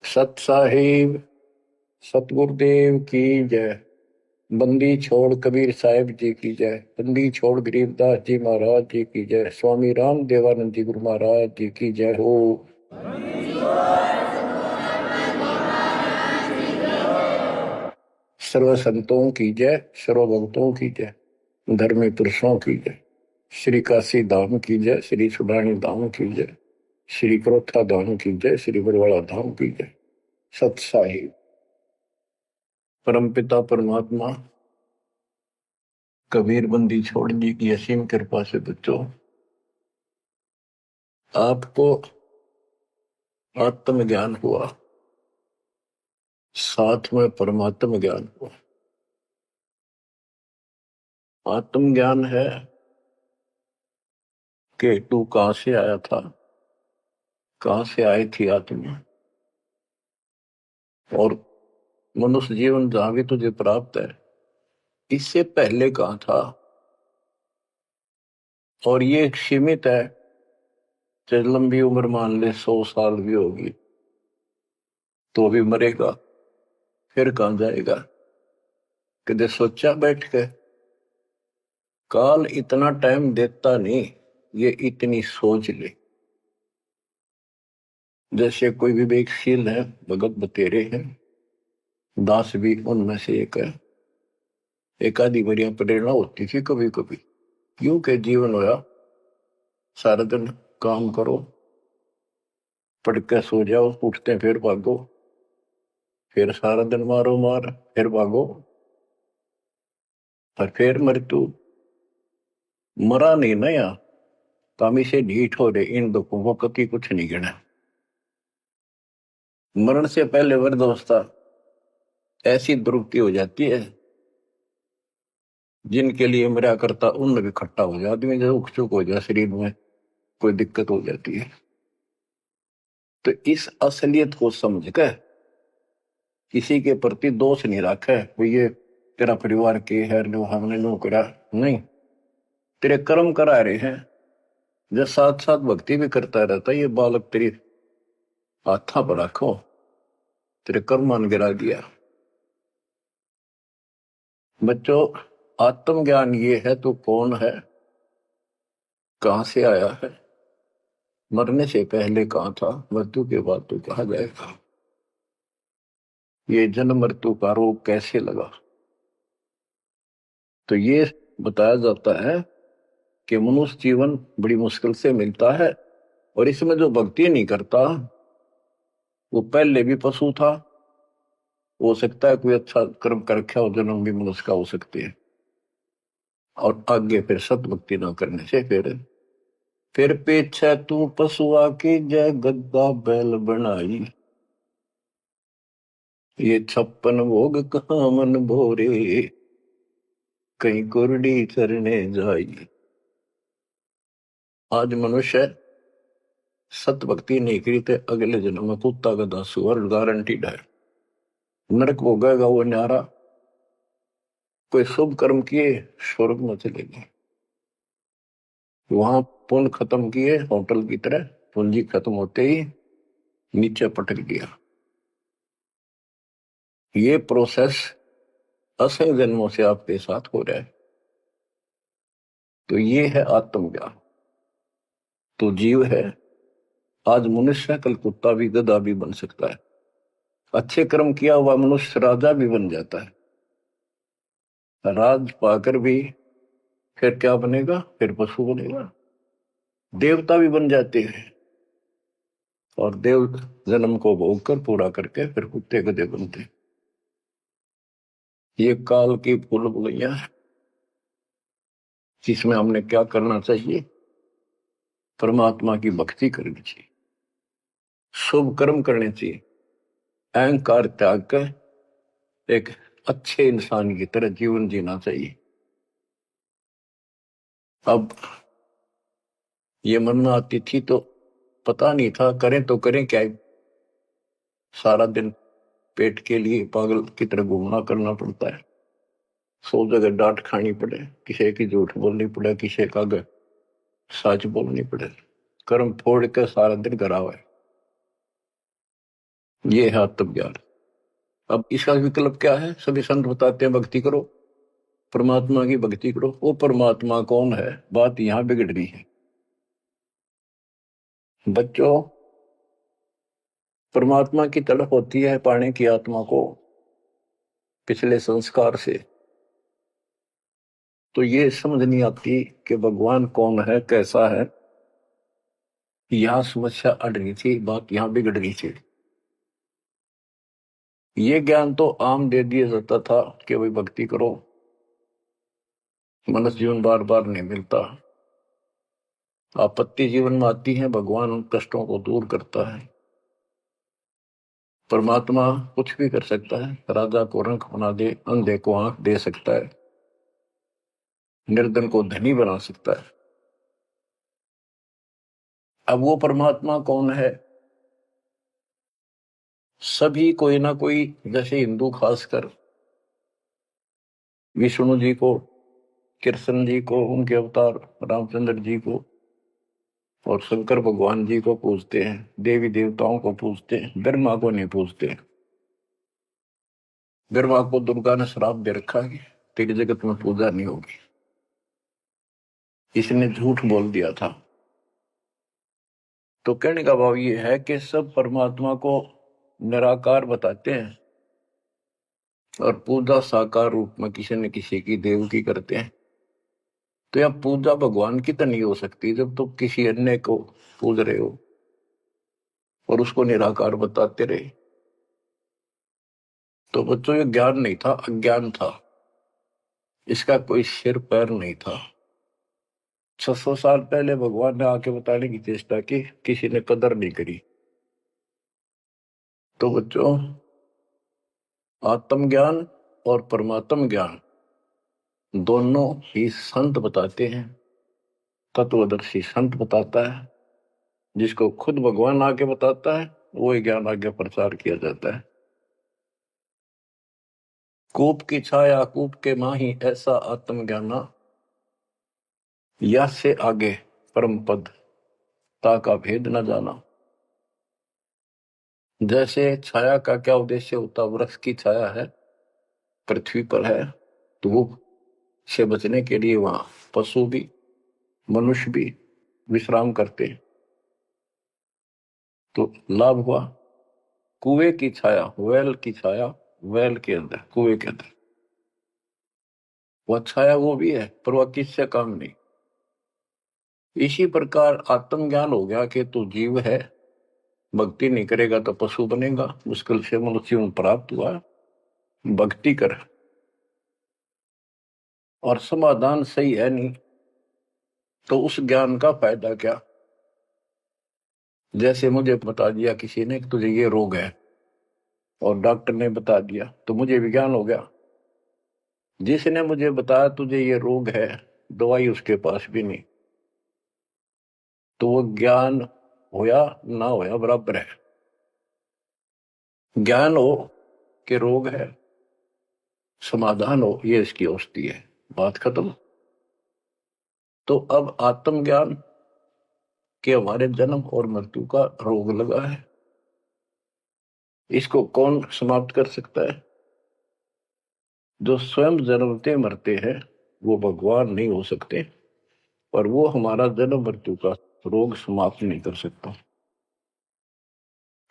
सत साहिब सतगुरुदेव की जय। बंदी छोड़ कबीर साहिब जी की जय। बंदी छोड़ गरीबदास जी महाराज जी की जय। स्वामी राम देवानंद जी गुरु महाराज जी की जय हो। सर्व संतों की जय, सर्व भक्तों की जय, धर्मी पुरुषों की जय। श्री काशी धाम की जय, श्री सुडानी धाम की जय, श्री क्रोथा धाम की जय, श्री बरवाड़ा धाम की जय। सत साहिब परमपिता परमात्मा कबीर बंदी छोड़ जी की असीम कृपा से बच्चों आपको आत्म ज्ञान हुआ, साथ में परमात्म ज्ञान हुआ। आत्म ज्ञान है कि तू कहां से आया था, कहां से आई थी आत्मा, और मनुष्य जीवन जहां भी तुझे प्राप्त है इससे पहले कहां था। और ये एक सीमित है, चाहे लंबी उम्र मान ले 100 साल भी होगी तो भी मरेगा, फिर कहां जाएगा। कदे सोचा बैठ के काल इतना टाइम देता नहीं, ये इतनी सोच ले। जैसे कोई विवेकशील है, भगत बतेरे हैं, दास भी उनमें से एक है। एक आधी बढ़िया प्रेरणा होती थी कभी कभी, क्यों के जीवन होया सारा दिन काम करो, पढ़ के सो जाओ, उठते फिर भागो, फिर सारा दिन मारो मार, फिर भागो, और फिर मृत्यु। मरा नहीं ना या कामी से ढीठ हो रहे, इन दुखों को कभी कुछ नहीं गिना। मरण से पहले वृद्धावस्था ऐसी दुर्गति हो जाती है जिनके लिए मरा करता उन भी खट्टा हो जाए, आदमी जैसे उकचुक हो जाए, शरीर में कोई दिक्कत हो जाती है। तो इस असलियत को समझ कर किसी के प्रति दोष नहीं रखा है, वो ये तेरा परिवार के है, नो हमने नो करा नहीं, तेरे कर्म करा रहे हैं। जब साथ साथ भक्ति भी करता रहता, ये बालक तेरी हाथा पर रखो, तेरे कर्म मान गिरा दिया। बच्चों आत्मज्ञान ये है तू कौन है, कहां से आया है, मरने से पहले कहां था, मृत्यु के बाद तू कहां जाएगा, ये जन्म मृत्यु का रोग कैसे लगा। तो ये बताया जाता है कि मनुष्य जीवन बड़ी मुश्किल से मिलता है, और इसमें जो भक्ति नहीं करता वो पहले भी पशु था, हो सकता है कोई अच्छा कर्म कर रखा हो, जन्म भी मनुष्य का हो सकते हैं, और आगे फिर सतभक्ति ना करने से फिर पीछे तू पशुआ की जय गद्दा बैल बनाई, ये 56 भोग कहाँ मन भोरे, कहीं कुरडी चरने जाई। आज मनुष्य सत भक्ति नहीं करी तो अगले जन्म में कुत्ता का दासू, और गारंटीड है नरक भोगेगा वो न्यारा। कोई शुभ कर्म किए स्वर्ग में चले गए, वहां पुण्य खत्म किए होटल की तरह, पूंजी खत्म होते ही नीचे पटक दिया। ये प्रोसेस असंख्य जन्मों से आपके साथ हो रहा है। तो ये है आत्मज्ञान। तो जीव है, आज मनुष्य कल कुत्ता भी गधा भी बन सकता है, अच्छे कर्म किया हुआ मनुष्य राजा भी बन जाता है, राज पाकर भी फिर क्या बनेगा, फिर पशु बनेगा, देवता भी बन जाते हैं, और देव जन्म को भोग कर पूरा करके फिर कुत्ते गधे बनते। ये काल की भूल भुलैया है, जिसमें हमने क्या करना चाहिए, परमात्मा की भक्ति करनी चाहिए, शुभ कर्म करने चाहिए, अहंकार त्याग कर एक अच्छे इंसान की तरह जीवन जीना चाहिए। अब ये मन में आती थी तो पता नहीं था करें तो करें क्या, सारा दिन पेट के लिए पागल की तरह घूमना करना पड़ता है, 100 जगह डांट खानी पड़े, किसी की झूठ बोलनी पड़े, किसी का सच बोलनी पड़े, कर्म फोड़ के सारा दिन करा हुआ है। ये है आत्मज्ञान। अब इसका विकल्प क्या है? सभी संत बताते हैं भक्ति करो, परमात्मा की भक्ति करो। वो परमात्मा कौन है, बात यहां बिगड़ रही है बच्चों। परमात्मा की तड़प होती है पाने की आत्मा को पिछले संस्कार से। तो ये समझ नहीं आती कि भगवान कौन है, कैसा है। यहां समस्या अड़ रही थी, बात यहां बिगड़ रही थी। ये ज्ञान तो आम दे दिया जाता था कि भाई भक्ति करो, मनुष्य जीवन बार बार नहीं मिलता, आपत्ति जीवन में आती है, भगवान उन कष्टों को दूर करता है। परमात्मा कुछ भी कर सकता है, राजा को रंक बना दे, अंधे को आंख दे सकता है, निर्धन को धनी बना सकता है। अब वो परमात्मा कौन है? सभी कोई ना कोई, जैसे हिंदू खासकर विष्णु जी को, कृष्ण जी को, उनके अवतार रामचंद्र जी को और शंकर भगवान जी को पूजते हैं, देवी देवताओं को पूजते हैं, ब्रह्मा को नहीं पूजते। ब्रह्मा को दुर्गा ने श्राप दे रखा है, तेरी जगत में पूजा नहीं होगी, इसने झूठ बोल दिया था। तो कहने का भाव ये है कि सब परमात्मा को निराकार बताते हैं और पूजा साकार रूप में किसी न किसी की देव की करते हैं। तो यह पूजा भगवान की तो नहीं हो सकती जब तुम किसी अन्य को पूज रहे हो और उसको निराकार बताते रहे। तो बच्चों ये ज्ञान नहीं था, अज्ञान था। इसका कोई सिर पैर नहीं था। 600 साल पहले भगवान ने आके बताने की चेष्टा की, किसी ने कदर नहीं करी। तो बच्चों, आत्मज्ञान और परमात्म ज्ञान दोनों ही संत बताते हैं, तत्वदर्शी संत बताता है। जिसको खुद भगवान आके बताता है वही ज्ञान आगे प्रचार किया जाता है। कूप की छाया कूप के माही, ऐसा आत्मज्ञाना, या से आगे परम पद ता का भेद न जाना। जैसे छाया का क्या उद्देश्य होता, वृक्ष की छाया है, पृथ्वी पर है, धूप से बचने के लिए वहां पशु भी मनुष्य भी विश्राम करते हैं। तो लाभ हुआ। कुएं की छाया, वेल की छाया, वेल के अंदर, कुएं के अंदर वह छाया वो भी है, पर वह किससे काम नहीं। इसी प्रकार आत्मज्ञान हो गया कि तू जीव है, भक्ति नहीं करेगा तो पशु बनेगा, मुश्किल से मनुष्य प्राप्त हुआ, भक्ति कर। और समाधान सही है नहीं तो उस ज्ञान का फायदा क्या? जैसे मुझे बता दिया किसी ने कि तुझे ये रोग है और डॉक्टर ने बता दिया तो मुझे विज्ञान हो गया। जिसने मुझे बताया तुझे ये रोग है, दवाई उसके पास भी नहीं, तो वो ज्ञान होया ना होया बराबर है। ज्ञान हो कि रोग है, समाधान हो ये इसकी औषधि है, बात खत्म। तो अब आत्मज्ञान के हमारे जन्म और मृत्यु का रोग लगा है, इसको कौन समाप्त कर सकता है? जो स्वयं जन्मते मरते हैं वो भगवान नहीं हो सकते, और वो हमारा जन्म मृत्यु का रोग समाप्त नहीं कर सकता।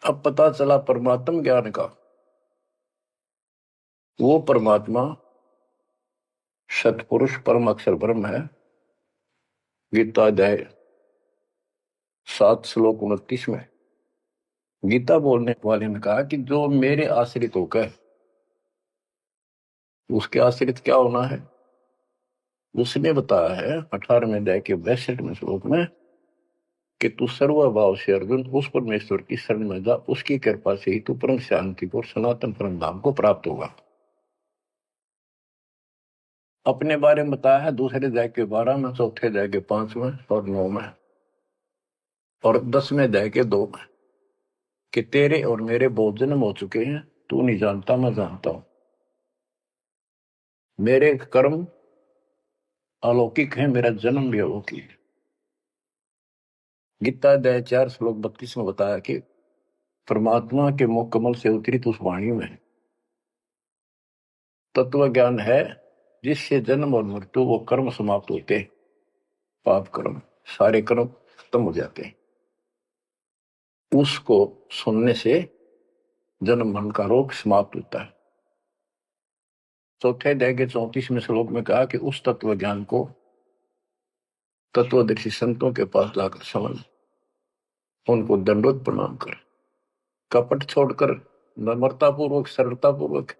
अब पता चला परमात्म ज्ञान का, वो परमात्मा सतपुरुष परम अक्षर ब्रह्म है। गीता अध्याय 7 श्लोक 29 में गीता बोलने वाले ने कहा कि जो मेरे आश्रित होकर, उसके आश्रित क्या होना है? उसने बताया है 18वें अध्याय के 62वें श्लोक में कि तू सर्वभाव से अर्जुन उस परमेश्वर की शरण में जा, उसकी कृपा से ही तू परम शांति को, सनातन परम धाम को प्राप्त होगा। अपने बारे में बताया है दूसरे अध्याय के 12 में, चौथे अध्याय के 5 में और 9 में और 10वें अध्याय के 2 में कि तेरे और मेरे बहुत जन्म हो चुके हैं, तू नहीं जानता मैं जानता हूं। मेरे कर्म अलौकिक है, मेरा जन्म भी अलौकिक है। गीता अध्याय 4 श्लोक 32 में बताया कि परमात्मा के मुख कमल से उतरी उस वाणी में तत्व ज्ञान है, जिससे जन्म और मृत्यु वो कर्म समाप्त होते हैं। पाप कर्म, सारे कर्म खत्म हो जाते हैं। उसको सुनने से जन्म मरण का रोग समाप्त होता है। चौथे अध्याय के 34वें श्लोक में कहा कि उस तत्व ज्ञान को तत्वदर्शी संतों के पास लाकर समझ, उनको दंडोत प्रणाम कर, कपट छोड़कर नम्रता पूर्वक, सरलता पूर्वक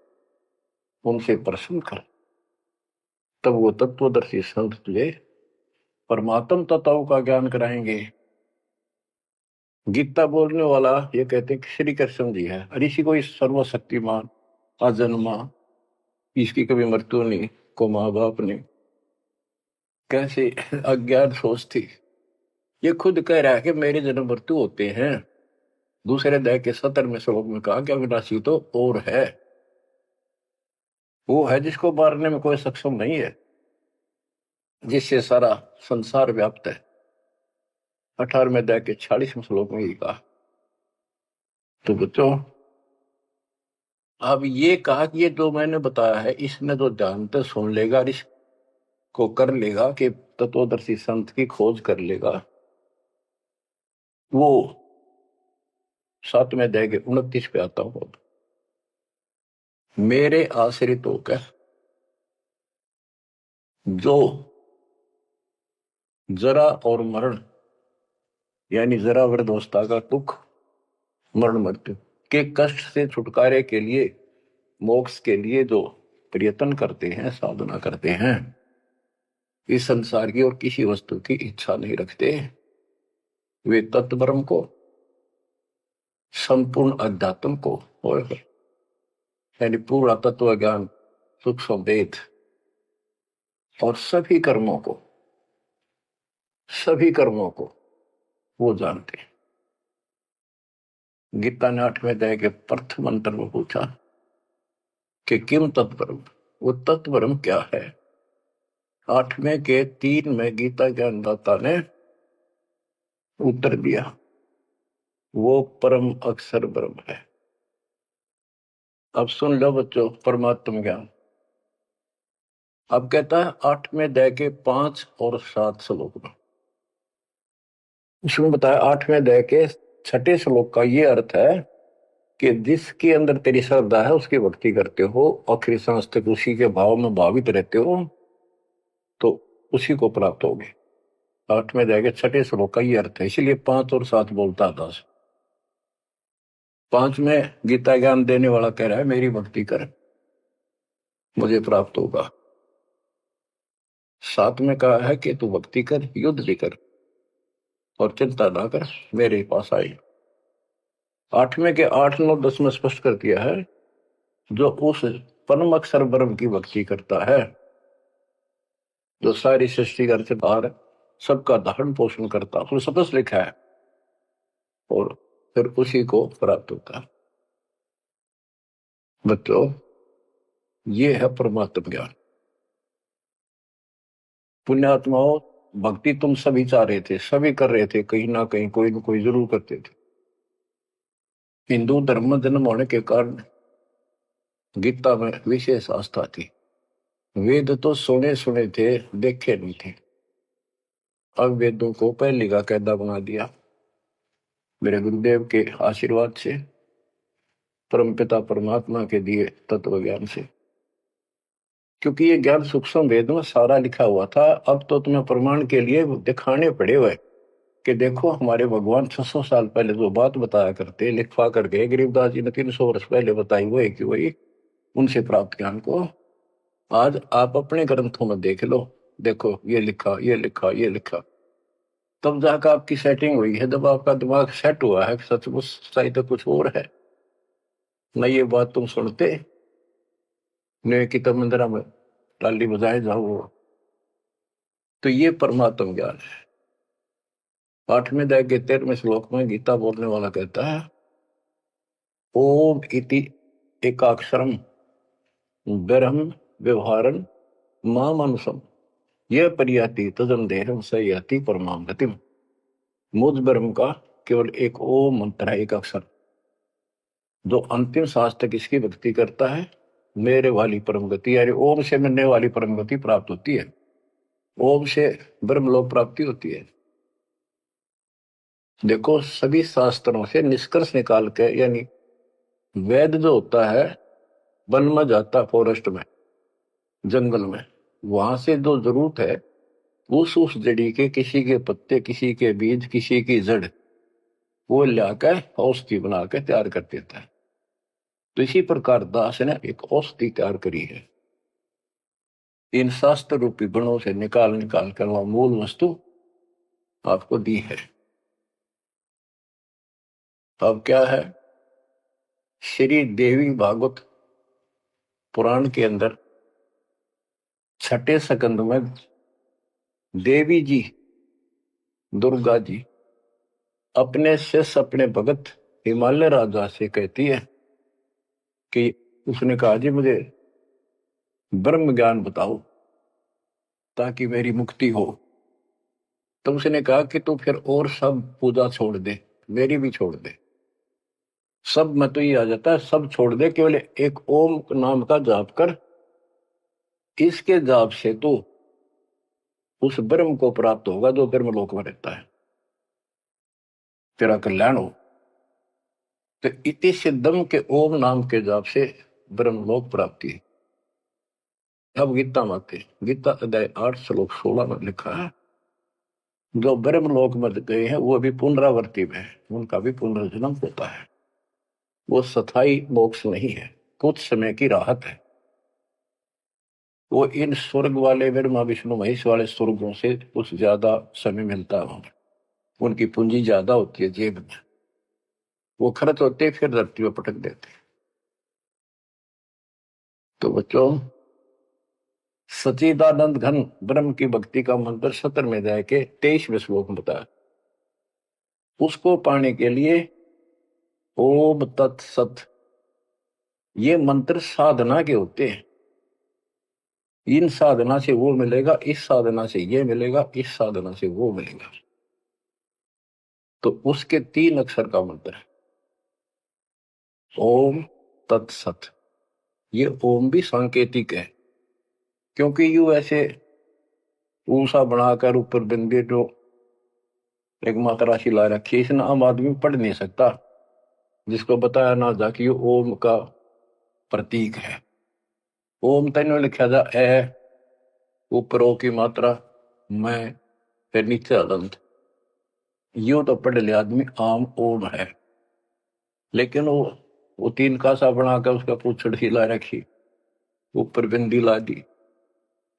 उनसे प्रश्न कर, तब वो तत्वदर्शी संत तुझे परमात्म तत्वों का ज्ञान कराएंगे। गीता बोलने वाला ये कहते हैं कि श्री कृष्ण जी है, ऋषि कोई सर्वशक्तिमान अजन्मा, इसकी कभी मृत्यु नहीं, को माँ बाप ने कैसे अज्ञान सोच थी। ये खुद कह रहा है कि मेरे जन्म मृत्यु होते हैं। दूसरे अध्याय के 17वें श्लोक में कहा कि अविनाशी तो और है, वो है जिसको मारने में कोई सक्षम नहीं है, जिससे सारा संसार व्याप्त है। 18वें अध्याय के 46वें श्लोक में ये कहा। तो बच्चों, अब ये कहा कि ये जो मैंने बताया है, इसने जो ध्यान से सुन लेगा, इसको कर लेगा कि तत्वदर्शी संत की खोज कर लेगा, वो 7वें अध्याय के 29 पे आता हूं, मेरे आश्रित होकर जो जरा और मरण, यानी जरा वृद्धावस्था का दुख, मरण मृत्यु के कष्ट से छुटकारे के लिए, मोक्ष के लिए जो प्रयत्न करते हैं, साधना करते हैं, इस संसार की और किसी वस्तु की इच्छा नहीं रखते, वे तत्ब्रह्म को, संपूर्ण अध्यात्म को, और यानी पूरा तत्व ज्ञान, सूक्ष्म वेद और सभी कर्मों को वो जानते हैं। गीता ने 8वें अध्याय के प्रथम मंत्र में पूछा कि किम तत्परम, वो तत्परम क्या है। 8वें के 3 में गीता के अन्नदाता ने उत्तर दिया, वो परम अक्षर ब्रह्म है। अब सुन लो बच्चों, परमात्म ज्ञान अब कहता है 8वें अध्याय के 5 और 7 श्लोक में, इसमें बताया 8वें अध्याय के 6ठे श्लोक का ये अर्थ है कि जिसके अंदर तेरी श्रद्धा है, उसकी भक्ति करते हो, आखिरी सांस तक उसी के भाव में भावित रहते हो, तो उसी को प्राप्त होगे। 8वें अध्याय के 6ठे श्लोक का ये अर्थ है, इसलिए 5 और 7 बोलता था। 5 में गीता ज्ञान देने वाला कह रहा है मेरी भक्ति कर, मुझे प्राप्त होगा। 7 में कहा है कि तू भक्ति कर, युद्ध भी कर और चिंता ना कर, मेरे पास आई। 8वें के 8, 9, 10 में स्पष्ट कर दिया है, जो उस परम अक्षर ब्रह्म की भक्ति करता है, जो सारी सृष्टि घर से बाहर सबका धारण पोषण करता, उसमें स्पष्ट लिखा है, और फिर उसी को प्राप्त होता है। बच्चों, ये है परमात्म ज्ञान। पुण्यात्माओं, भक्ति तुम सभी चाह रहे थे, सभी कर रहे थे, कहीं ना कहीं कोई न कोई जरूर करते थे। हिंदू धर्म में जन्म होने के कारण गीता में विशेष आस्था थी। वेद तो सुने सुने थे, देखे नहीं थे। अब वेदों को पहले का कायदा बना दिया मेरे गुरुदेव के आशीर्वाद से, परमपिता परमात्मा के दिए तत्व ज्ञान से, क्योंकि ये ज्ञान सूक्ष्म वेद में सारा लिखा हुआ था। अब तो तुम्हें प्रमाण के लिए दिखाने पड़े हुए कि देखो हमारे भगवान 600 साल पहले जो बात बताया करते, लिखवा कर गए, गरीबदास जी ने 300 वर्ष पहले बताई, वो है कि वही उनसे प्राप्त ज्ञान को आज आप अपने ग्रंथों में देख लो। देखो ये लिखा, ये लिखा, ये लिखा, तब जाकर आपकी सेटिंग हुई है, जब आपका दिमाग सेट हुआ है सचमुच सही तो कुछ और है न। ये बात तुम सुनते ने कि तब मंदिरा में टाली बजाए जाओ, तो ये परमात्म ज्ञान है। 8वें अध्याय के 13वें श्लोक में गीता बोलने वाला कहता है, ओम इति एकाक्षरम ब्रह्म व्यवहारन मामनुषम यह परियाति तजन देहम सयाति परमाम गतिम। मुझ ब्रह्म का केवल एक ओम मंत्र है, एक अक्षर, जो अंतिम सांस तक इसकी भक्ति करता है, मेरे वाली परम गति, यानी ओम से मिलने वाली परम गति प्राप्त होती है, ओम से ब्रह्मलोक प्राप्ति होती है। देखो, सभी शास्त्रों से निष्कर्ष निकाल के, यानी वेद जो होता है वन में जाता, फॉरेस्ट में, जंगल में, वहां से जो जरूरत है उस जड़ी के, किसी के पत्ते, किसी के बीज, किसी की जड़, वो लाकर औषधि बना के तैयार कर देता है। तो इसी प्रकार दास ने एक औषधि तैयार करी है, इन शास्त्र रूपी गुणों से निकाल निकाल कर वह मूल वस्तु आपको दी है। अब क्या है, श्री देवी भागवत पुराण के अंदर छठे स्कंद में देवी जी, दुर्गा जी, अपने शिष्य, अपने भगत हिमालय राजा से कहती है कि उसने कहा, जी मुझे ब्रह्म ज्ञान बताओ ताकि मेरी मुक्ति हो। तो उसने कहा कि तू फिर और सब पूजा छोड़ दे, मेरी भी छोड़ दे, सब में तो ये आ जाता है, सब छोड़ दे, केवल एक ओम नाम का जाप कर, इसके जाप से तो उस ब्रह्म को प्राप्त होगा जो ब्रह्मलोक में रहता है, तेरा कल्याण हो। तो इति सिद्धम के ओम नाम के जाप से ब्रह्मलोक प्राप्ति है। अब गीता माते, गीता अध्याय 8 श्लोक 16 में लिखा है, जो ब्रह्मलोक में गए हैं वो अभी पुनरावर्ती में है, उनका भी पुनर्जन्म होता है, वो स्थायी मोक्ष नहीं है, कुछ समय की राहत है। वो इन स्वर्ग वाले ब्रह्मा विष्णु महेश वाले स्वर्गों से कुछ ज्यादा समय मिलता है, उनकी पूंजी ज्यादा होती है जेब में, वो खर्च होते फिर धरती में पटक देते। तो बच्चों, सचिदानंद घन ब्रह्म की भक्ति का मंत्र 17वें अध्याय के 23वें श्लोक में बताया। उसको पाने के लिए ओम तत्सत, ये मंत्र साधना के होते हैं। इन साधना से वो मिलेगा, इस साधना से ये मिलेगा, इस साधना से वो मिलेगा। तो उसके 3 अक्षर का मंत्र है ओम तत्सत। ये ओम भी सांकेतिक है, क्योंकि यू ऐसे ऊषा बनाकर ऊपर बिंदु जो एक मात्रा सी ला रखी है, इसने आम आदमी पढ़ नहीं सकता, जिसको बताया ना जा कि ओम का प्रतीक है। ओम तेन लिखा जा ए, ऊपर ओ की मात्रा, मैं, फिर नीचे अदंत, यू तो पढ़ लिया आदमी आम ओम है। लेकिन वो 3 कासा बनाकर उसका पूछड़ सी ला रखी, ऊपर बिंदी ला दी,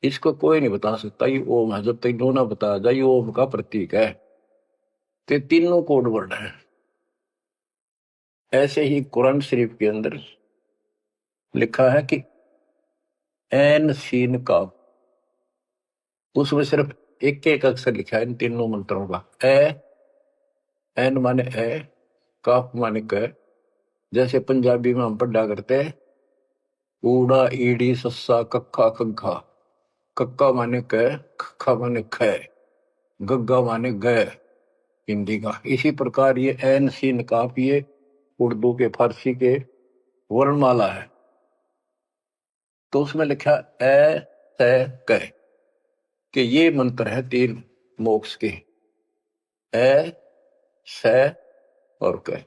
इसको कोई नहीं बता सकता ये ओम है, जब तक दो ना बताया जाए ये ओम का प्रतीक है। तो तीनों कोड वर्ड है। ऐसे ही कुरान शरीफ के अंदर लिखा है कि एन सीन का, उसमें सिर्फ एक एक अक्षर लिखा है इन तीनों मंत्रों का। एन माने ए, काफ माने क, जैसे पंजाबी में हम पढ़ा करते हैं ऊड़ा ईड़ी सस्सा कक्का कग्घा, कक्का माने क, खक्का माने ख, गग्गा माने ग, हिंदी का। इसी प्रकार ये एन सीन काफ, ये उर्दू के, फारसी के वर्णमाला है। तो उसमें लिखा ए से क, कि ये मंत्र है 3 मोक्ष के, ए से और क,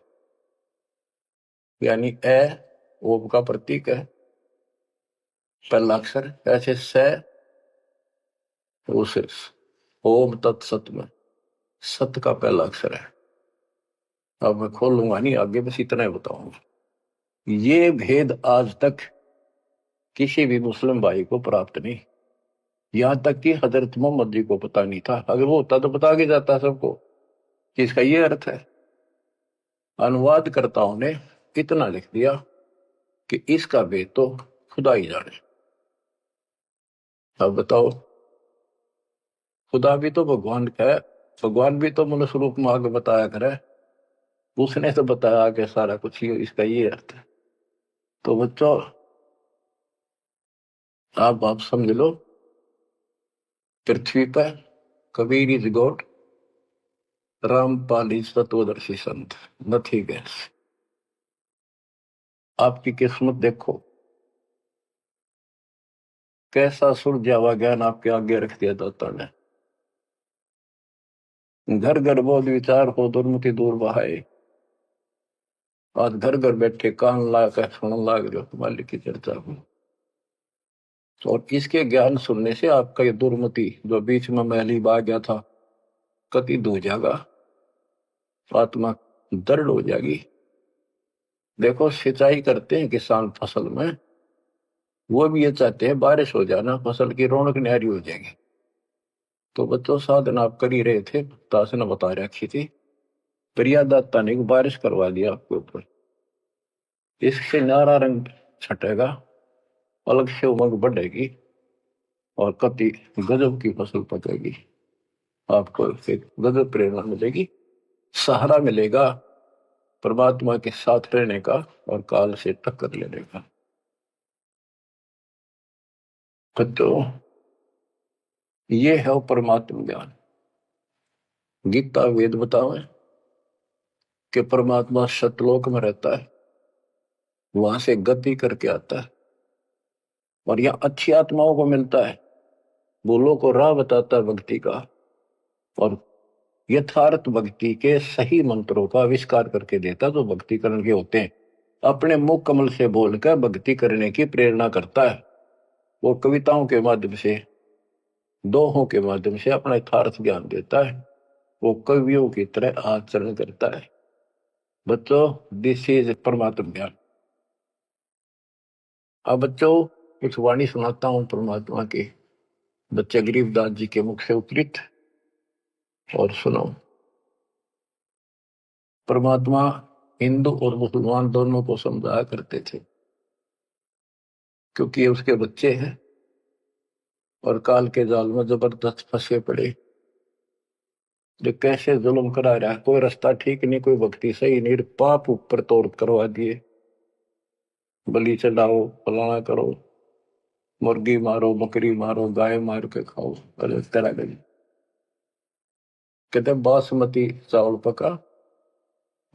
यानी ए ओम का प्रतीक है, पहला अक्षर, ऐसे से उस ओम तत्सत में सत का पहला अक्षर है। अब मैं खोलूंगा नहीं आगे, बस इतना ही बताऊंगा। ये भेद आज तक किसी भी मुस्लिम भाई को प्राप्त नहीं, यहां तक कि हजरत मोहम्मद जी को पता नहीं था। अगर वो होता तो बता के जाता सबको कि इसका ये अर्थ है। अनुवादकर्ताओं ने इतना लिख दिया कि इसका भेद तो खुदा ही जाने। अब बताओ, खुदा भी तो भगवान का है, भगवान भी तो मनुष्य रूप में आगे बताया करे, उसने तो बताया कि सारा कुछ ही इसका ये अर्थ है। तो बच्चों, आप समझ लो, पृथ्वी पर Kabir is God, Rampal is तत्वदर्शी संत, नथिंग एल्स। आपकी किस्मत देखो, कैसा सुलझावा ज्ञान आपके आगे रख दिया दाता ने। घर घर बोध विचार हो दुर्मति दूर बहाए। आज घर घर बैठे कान ला कर सुन लाग रहे हो मालिक की चर्चा को। और इसके ज्ञान सुनने से आपका ये दुर्मति जो बीच में मैली बा गया था कति धो जाएगा, आत्मा दृढ़ हो जाएगी। देखो सिंचाई करते हैं किसान फसल में, वो भी ये चाहते हैं बारिश हो जाना, फसल की रौनक न्यारी हो जाएगी। तो बच्चों साधन आप कर ही रहे थे, दास ने बता रखी थी, प्रियादाता ने बारिश करवा दिया आपके ऊपर। इससे नारा रंग छटेगा, अलग से उमंग बढ़ेगी और कति गजब की फसल पकेगी। आपको एक गजब प्रेरणा मिलेगी, सहारा मिलेगा परमात्मा के साथ रहने का और काल से टक्कर लेने का। तो ये है परमात्मा ज्ञान। गीता वेद बतावे कि परमात्मा सतलोक में रहता है, वहां से गति करके आता है और यह अच्छी आत्माओं को मिलता है, बोलो को राह बताता है भक्ति का और यथार्थ भक्ति के सही मंत्रों का आविष्कार करके देता जो भक्ति करने के होते हैं। अपने मुख कमल से बोलकर भक्ति करने की प्रेरणा करता है। वो कविताओं के माध्यम से, दोहों के माध्यम से अपना यथार्थ ज्ञान देता है। वो कवियों की तरह आचरण करता है। बच्चों, दिस इज परमात्मा ज्ञान। अब बच्चों कुछ वाणी सुनाता हूं परमात्मा की, बच्चे गरीबदास जी के मुख से उद्धृत, और सुनो। परमात्मा हिंदू और मुसलमान दोनों को समझाया करते थे, क्योंकि ये उसके बच्चे हैं और काल के जाल में जबरदस्त फंसे पड़े। जो कैसे जुल्म करा रहा है, कोई रास्ता ठीक नहीं, कोई भक्ति सही नहीं, पाप ऊपर तोड़ करवा दिए, बलि चढ़ाओ, फलाना करो, मुर्गी मारो, बकरी मारो, गाय मार के खाओ, अलग तरह का। कहते बासमती चावल पका,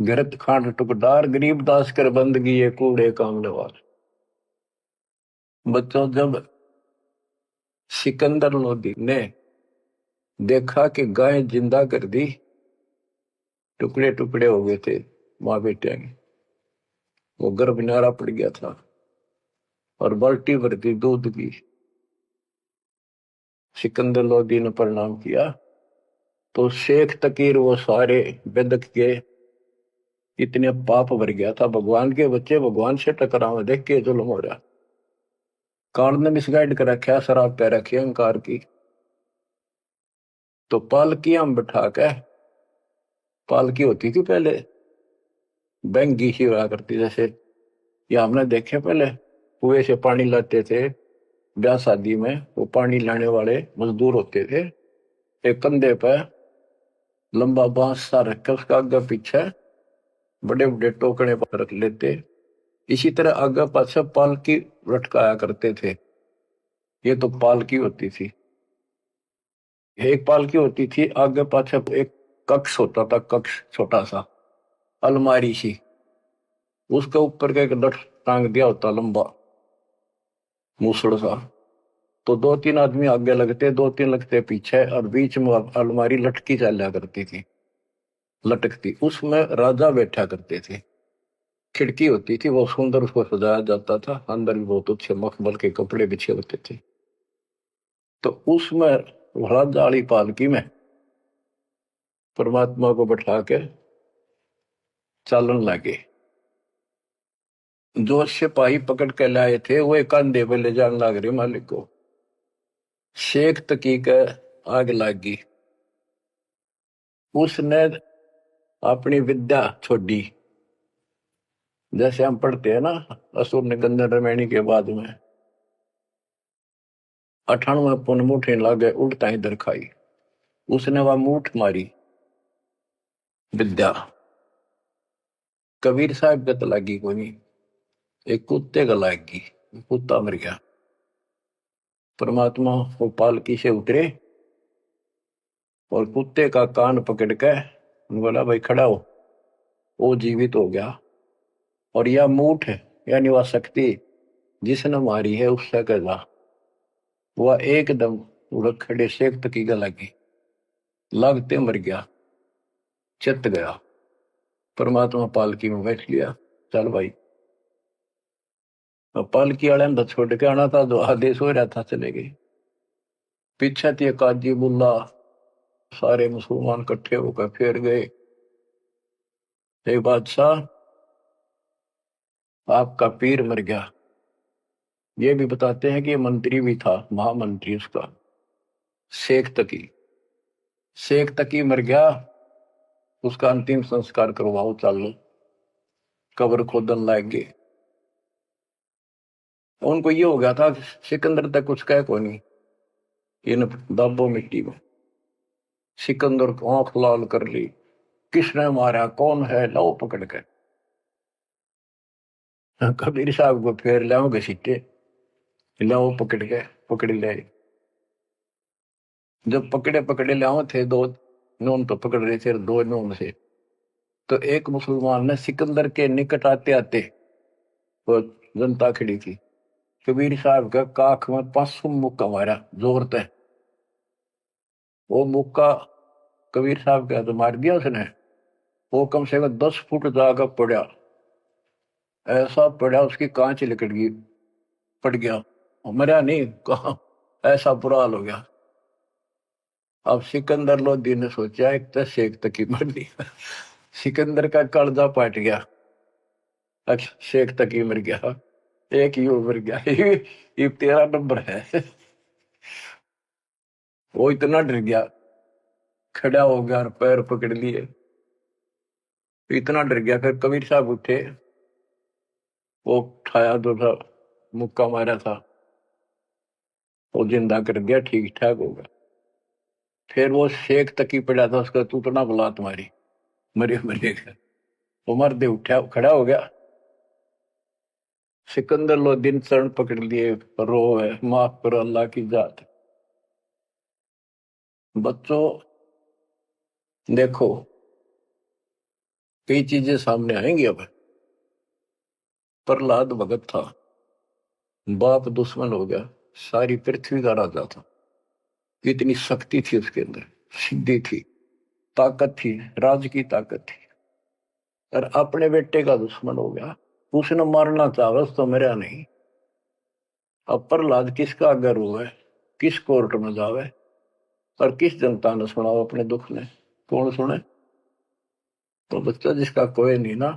घरत खांड टुकडार, गरीब दास कर बंदगी ये कूड़े काम नवार। बच्चों, जब सिकंदर लोधी ने देखा कि गाय जिंदा कर दी, टुकड़े टुकड़े हो गए थे माँ बेटे के, वो गर्भ नारा पड़ गया था और बाल्टी भर दी दूध की। सिकंदर लोधी ने प्रणाम किया तो शेख तकीर वो सारे बेदक के इतने पाप भर गया था। भगवान के बच्चे भगवान से टकराव, देख के जुल्म हो रहा। काल ने मिसगाइड कर रखा, शराब पे रखी अहंकार की। तो पालकियां में बैठा के, पालकी होती थी पहले बैंगी सी हुआ करती, जैसे ये हमने देखे पहले कुएं से पानी लाते थे ब्याह शादी में, वो पानी लाने वाले मजदूर होते थे। एक कंधे पे लंबा बांस सा रख के उसका आगे पीछे बड़े बड़े टोकरे पर रख लेते। इसी तरह आगे पाछे पालकी लटकाया करते थे। ये तो पालकी होती थी। एक पालकी होती थी, आगे पाछे एक कक्ष होता था, कक्ष छोटा सा अलमारी सी, उसके ऊपर का एक लठ टांग दिया होता लंबा मूसड़ सा। तो दो तीन आदमी आगे लगते, दो तीन लगते पीछे, और बीच में अलमारी लटकी चला करती थी, लटकती, उसमें राजा बैठा करते थे। खिड़की होती थी, वो सुंदर, उसको सजाया जाता था, अंदर भी बहुत अच्छे मखमल के कपड़े बिछे होते थे। तो उसमें राजा वाली पालकी में परमात्मा को बैठा के चालन लगे। जो सिपाही पकड़ के लाए थे वो एक कंधे पे ले जाने लग रहे मालिक को। शेख तकी के आग लगी, उसने अपनी विद्या छोड़ी। जैसे हम पढ़ते हैं ना, असुर निकंदन रमैनी के बाद में 98 पुन मुठे लागे उल्टा इधर खाई, उसने वह मूठ मारी विद्या। कबीर साहब गत लागी कोई नहीं, एक कुत्ते का लागी, कुत्ता मर गया। परमात्मा वो पालकी से उतरे और कुत्ते का कान पकड़ के बोला भाई खड़ा हो। वो जीवित हो गया और यह मूठ यानी वह शक्ति जिसने मारी है उससे कजा, वह एकदम उड़क खड़े सेक तकी गला की लागते मर गया, चित गया। परमात्मा पालकी में बैठ लिया, चल भाई। पालकी वाले ने छोड़ के आना था, जो आदेश हो रहा था चले गए। पीछे थी काजी बुल्ला, सारे मुसलमान इकट्ठे होकर फिर गए। बादशाह, आपका पीर मर गया। ये भी बताते हैं कि मंत्री भी था, महामंत्री उसका, शेख तकी। शेख तकी मर गया, उसका अंतिम संस्कार करवाओ, चलो कब्र खोदन लाएंगे। उनको ये हो गया था सिकंदर तक कुछ कह को नहीं, इन दाबो मिट्टी में। सिकंदर को आंख लाल कर ली, किसने मारा, कौन है, लो पकड़ के। कबीर साहब को फिर लाओगे सीटे, लाओ पकड़ के, पकड़ ले। जब पकड़े पकड़े लाओ थे, दो नून तो पकड़ रहे थे, दो नून से। तो एक मुसलमान ने सिकंदर के निकट आते आते, वो जनता खड़ी थी, कबीर साहब का काख में 500 मुक्का मारा जोर से। वो मुक्का कबीर साहब का तो मार दिया उसने, वो कम से कम 10 फुट जाकर पड़ा, ऐसा पड़ा उसकी कांच लिकट गई, पड़ गया, मरा नहीं, कहा ऐसा बुरा हाल हो गया। अब सिकंदर लोधी ने सोचा एक तो शेख तक ही मर दिया, सिकंदर का कलजा पाट गया, अच्छा शेख तक ही मर गया, एक ही मर गया, ये 13 नंबर है। वो इतना डर गया, खड़ा हो गया और पैर पकड़ लिए, इतना डर गया। फिर कबीर साहब उठे, वो उठाया जो था मुक्का मारा था, वो जिंदा कर दिया, ठीक ठाक हो गया। फिर वो शेख तक ही पड़ा था, उसका टूटना बुला तुम्हारी, मरे मरेगा। वो मर्दे उठा, खड़ा हो गया। सिकंदर लोधी चरण पकड़ लिए, रो है, माफ करो अल्लाह की जात। बच्चों देखो, कई चीजें सामने आएंगी। अब प्रहलाद भगत था, बाप दुश्मन हो गया, सारी पृथ्वी का राजा था, इतनी शक्ति थी उसके अंदर, सिद्धि थी, ताकत थी, राज की ताकत थी, और अपने बेटे का दुश्मन हो गया, उसने मारना चाहा तो मेरा नहीं। अब प्रहलाद किसका गर्व है, किस कोर्ट में जावे, और किस जनता ने सुनाओ अपने दुख ने, कौन सुने। तो बच्चा जिसका कोई नहीं ना,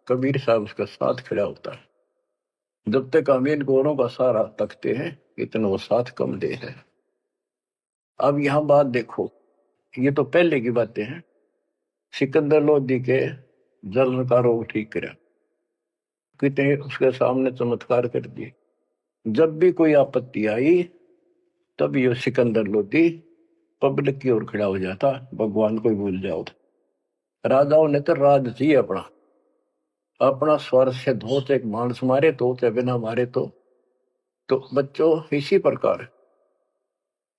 कबीर साहब उसका साथ खड़ा होता है। जब तक हम इन गोरों का सहारा तकते हैं, इतना वो साथ कम दे है। अब यहां बात देखो, ये तो पहले की बातें हैं। सिकंदर लोधी के जलन का रोग ठीक करा, कितने उसके सामने चमत्कार कर दिए। जब भी कोई आपत्ति आई, तब ये सिकंदर लोधी पब्लिक की ओर खड़ा हो जाता, भगवान को ही भूल जाओ। राजाओं ने तो राज चाहिए अपना, अपना स्वर से धोत, एक मानस मारे तो बिना मारे तो बच्चों इसी प्रकार।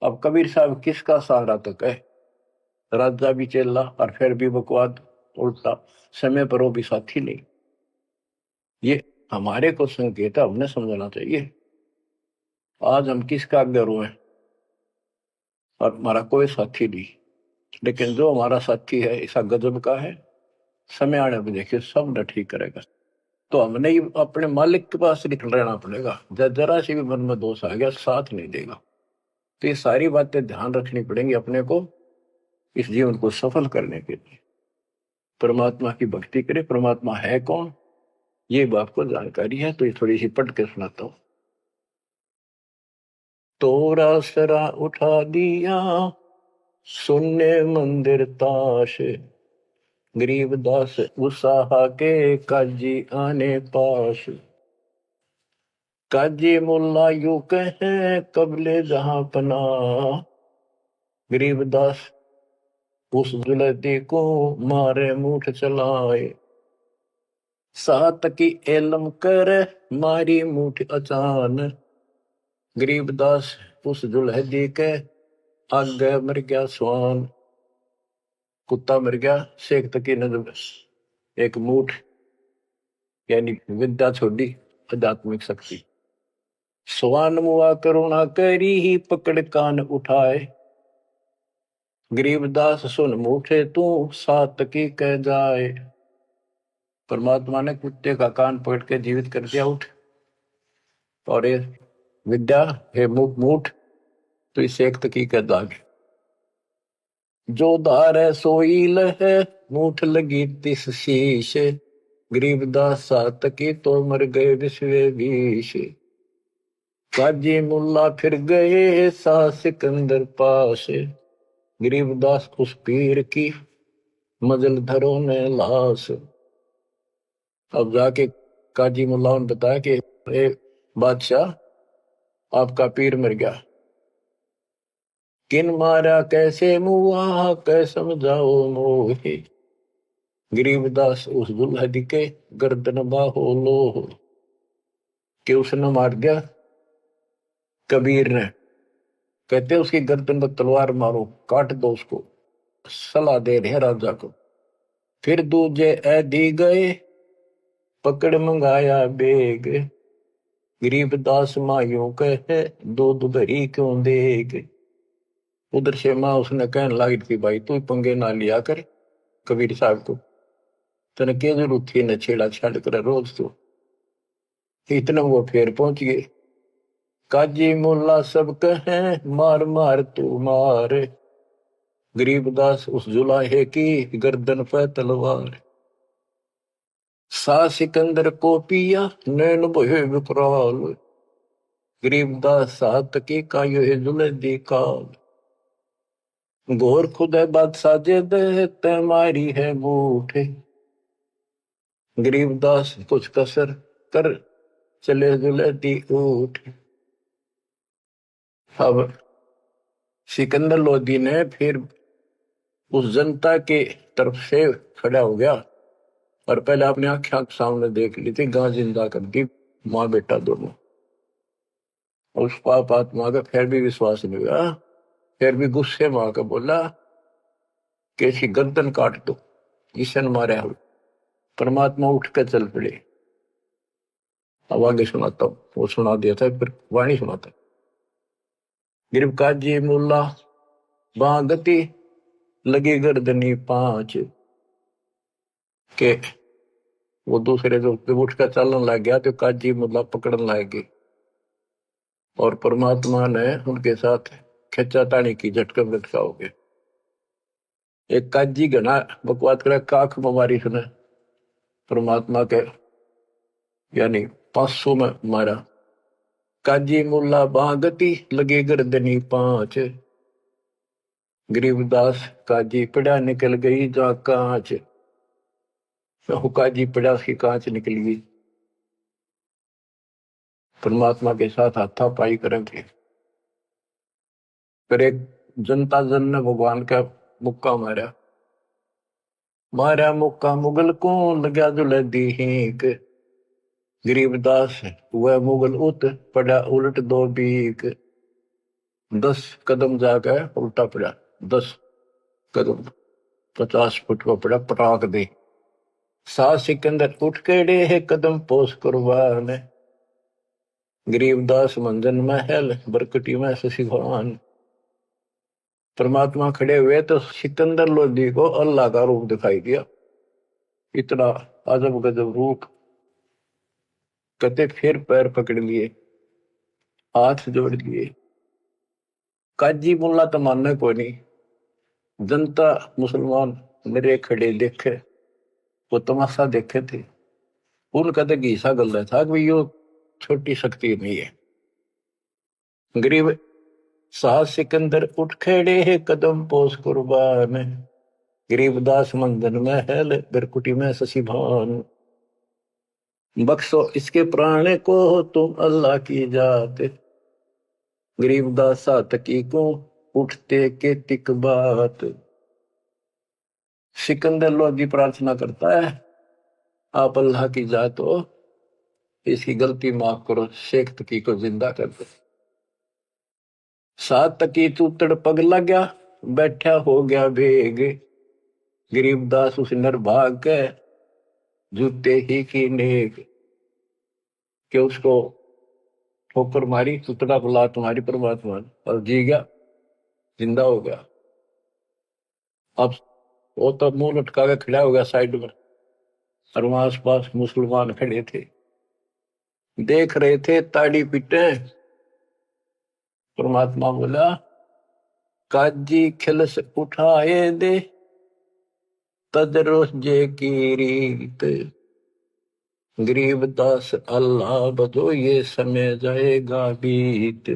अब कबीर साहब किसका सहारा तक है, राजा भी चेला और फिर भी बकवाद उल्टा, समय पर वो भी साथी नहीं। ये हमारे को संकेत है, हमने समझना चाहिए। आज हम किसका गर्व है, और हमारा कोई साथी नहीं, लेकिन जो हमारा साथी है ऐसा गजब का है, समय आने पर देखिए सब न ठीक करेगा। तो हमने ही अपने मालिक के पास निकल रहना पड़ेगा, जरा सी भी मन में दोष आ गया साथ नहीं देगा। तो ये सारी बातें ध्यान रखनी पड़ेंगी अपने को, इस जीवन को सफल करने के लिए। परमात्मा की भक्ति करें। परमात्मा है कौन, ये बात को जानकारी है, तो ये थोड़ी सी पढ़ के सुनाता हूं। तोरा सरा उठा दिया, सुनने मंदिर ताश, गरीबदास उसाहा के काजी आने पास। काजी मुल्ला यू कहे कबले जहां पना, गरीबदास उस जुलती को मारे मुठ चलाए। सात की एलम कर मारी मुठ अचान, गरीबदास उस जुलहदी के आगे मर गया स्वान। कुत्ता मर गया, शेख तकी ने एक मुठ यानी विद्या छोड़ी, आध्यात्मिक शक्ति। स्वान मुआ करुणा करी ही पकड़ कान उठाए, गरीबदास सुन मूठे तू सात की कह जाए। परमात्मा ने कुत्ते का कान पकड़ के जीवित कर दिया, उठ। और ये विद्या है मूठ, तो इसे एक तकी कह दागे। जो धार है सोई लहे, मूठ लगी तिस शीश, गरीबदास सात की तो मर गए विश्वे बीश। काजी मुल्ला फिर गए सा सिकंदर पास, गरीबदास उस पीर की मजल धरो ने लाश। अब जाके काजी मुल्ला ने बताया कि ए बादशाह, आपका पीर मर गया। किन मारा कैसे मुआ कै समझाओ मोहे, गरीबदास उस दुल्हन के गर्दन बाहो लो। कि उसने मार दिया कबीर ने। कहते उसकी गर्दन पर तलवार मारो, काट दो उसको। सलाह दे रहे राजा को। फिर दूजे ऐदी गए, पकड़ मंगाया बेग, गरीबदास मायूं कहे दूध भरी क्यों देग। उधर से माँ उसने कहने लगी थी, भाई तू पंगे ना लिया कर कबीर साहब को, तने के जरूरत थी न छेड़ा छाड़ कर रोज तू। इतना वो फिर पहुंच गए। काजी मुल्ला सब कहे मार मार तू मार, गरीबदास उस जुलाहे की गर्दन पे तलवार। सा सिकंदर को पिया नैन बोहे विकराल, गरीबदास सात की का यो जुलदी काल। घोर खुद है बादशाह जे दे तै मारी है बूठ, गरीबदास कुछ कसर कर चले जुलदी उठ। अब सिकंदर लोदी ने फिर उस जनता के तरफ से खड़ा हो गया और पहले अपने आंखें सामने देख ली थी, गां जिंदा कर दी माँ बेटा दोनों। उस पाप आत्मा का फिर भी विश्वास नहीं हुआ, फिर भी गुस्से में आकर बोला कि इसकी गर्दन काट दो, इसे न मारे हम। परमात्मा उठ कर चल पड़े। अब आगे सुनाता हूं, वो सुना दिया था फिर वाणी सुनाता। गिरब काजी मुल्ला बागती लगी गर्दनी पांच, के वो दूसरे जो उठ कर चलने लग गया तो काजी मुल्ला पकड़ने लग गए और परमात्मा ने उनके साथ खिंचा तानी की, झटके लटका हो गए। एक काजी घना बकवाद करे, काख बीमारी सुने परमात्मा के यानी 500 में मारा। काजी मुल्ला बागती लगे गर्दनी पांच, गरीबदास काजी पड़ा निकल गई जा कांच। काजी पड़ा उसकी कांच निकल गई। परमात्मा के साथ हाथापाई करेंगे। फिर एक जनता जन ने भगवान का मुक्का मारा। मारा मुक्का मुगल को लगा जुलदी हीक, गरीबदास वह मुगल उत पड़ा उलट दो बीक। 10 कदम जाकर उल्टा पड़ा, 10 कदम 50 फुट पर पड़ा, पटाक दे। सा सिकंदर उठ केड़े है कदम पोस कुर्बान, गरीबदास मंजन महल बरकटी में शशिभान। परमात्मा खड़े हुए तो सिकंदर लोधी को अल्लाह का रूप दिखाई दिया, इतना अजब गजब रूप। कहते फिर पैर पकड़ लिए, हाथ जोड़ लिए। काजी मुल्ला तो मानने को नहीं, जनता मुसलमान मेरे खड़े देखे, वो तमाशा देखे थे। उनका तो घीसा गल था कि यो छोटी शक्ति नहीं है। गरीब साहस सिकंदर उठ खड़े है कदम पोस कुर्बान, गरीबदास मंदन महल बिरकुटी में शशिभान। बख्शो इसके प्राण को तुम अल्लाह की जात, गरीबदास सातकी को उठते के तिक बात। सिकंदर लोधी प्रार्थना करता है, आप अल्लाह की जात हो, इसकी गलती माफ करो, शेख तकी को जिंदा कर दो। सात तकी तूतड़ पग लग्या, बैठा हो गया भेग, गरीबदास उस नरभाग के जूते ही की नेक। कि उसको ठोकर मारी, सुतड़ा बुला तुम्हारी परमात्मा और जी गया, जिंदा हो गया। अब वो तो मुंह लटका के खड़ा हो गया साइड में, और वहां आस पास मुसलमान खड़े थे, देख रहे थे ताड़ी पीटे। परमात्मा बोला, काजी खिलस उठाए दे, तदरो जे की रीत, गरीबदास अल्लाह बदो ये समय जाएगा बीत।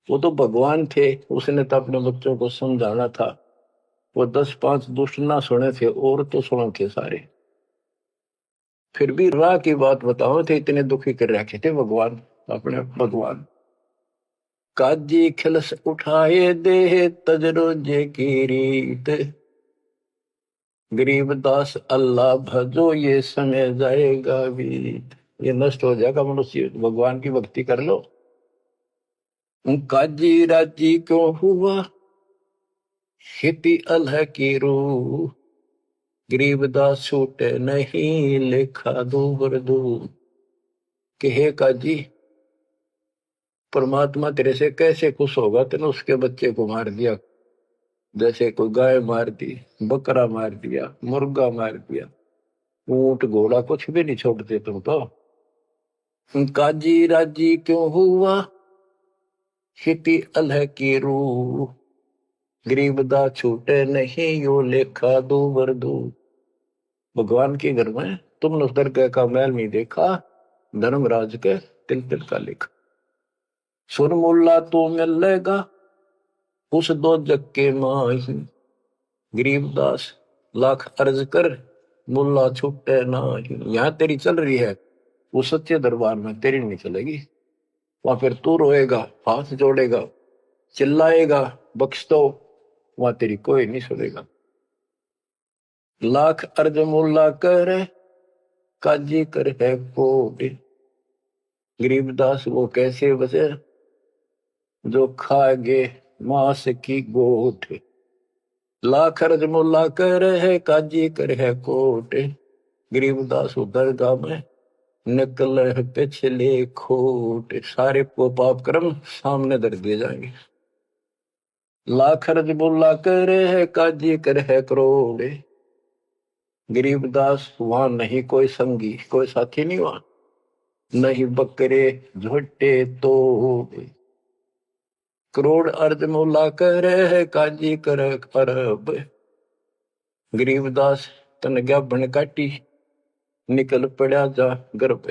वो तो भगवान थे, उसने तो अपने बच्चों को समझाना था। वो 10-5 दुष्ट ना सुने थे, और तो सुने थे सारे। फिर भी राह की बात बताओ थे, इतने दुखी कर रखे थे भगवान, अपने भगवान। काजी खिलस उठाए दे, तजरो जे की रीत, गरीबदास अल्लाह भजो ये समय जाएगा बीत। ये नष्ट हो जाएगा मनुष्य, भगवान की भक्ति कर लो। काजी राजी क्यों हुआ, खेती अलह की रूह, गरीबदास छूटे नहीं लेखा दूबर दूर। कि हे काजी, परमात्मा तेरे से कैसे खुश होगा, तेने उसके बच्चे को मार दिया, जैसे कोई गाय मार दी, बकरा मार दिया, मुर्गा मार दिया, ऊंट घोड़ा कुछ भी नहीं छोड़ते तुम तो। काजी राजी क्यों हुआ, खेती अलह की रूह, गरीबदा छूटे नहीं यो लेखा दूबर दूर। भगवान के घर में तुमने उस दरगाह का महल नहीं देखा, धर्मराज के तिल तिल का लेखा। सुन मुल्ला तो मिलेगा उस दो जग के माही, गरीबदास लाख अर्ज कर मुल्ला छूटे नाही। यहाँ तेरी चल रही है, वो सच्चे दरबार में तेरी नहीं चलेगी। वहां फिर तू रोएगा, हाथ जोड़ेगा, चिल्लाएगा, बख्श दो, वहां तेरी कोई नहीं सुनेगा। लाख अर्ज मुल्ला करे, काजी कर है कोट, गरीबदास वो कैसे बचे जो खागे मांस की गोट। लाख अर्ज मुल्ला करे है, काजी कर है कोट, गरीबदास दरगाह में निकल है पिछले खोट। सारे को पाप कर्म सामने धर दिए जाएंगे। लाख अर्ज मुल्ला करे है, काजी कर है करोड़, गरीबदास वहां नहीं कोई संगी, कोई साथी नहीं वहां, नहीं बकरे झोटे तो। करोड़ अर्ज मुल्ला करे है, काजी कर अरब, गरीबदास तन गया बन काटी, निकल पड़ा जा गर्भ।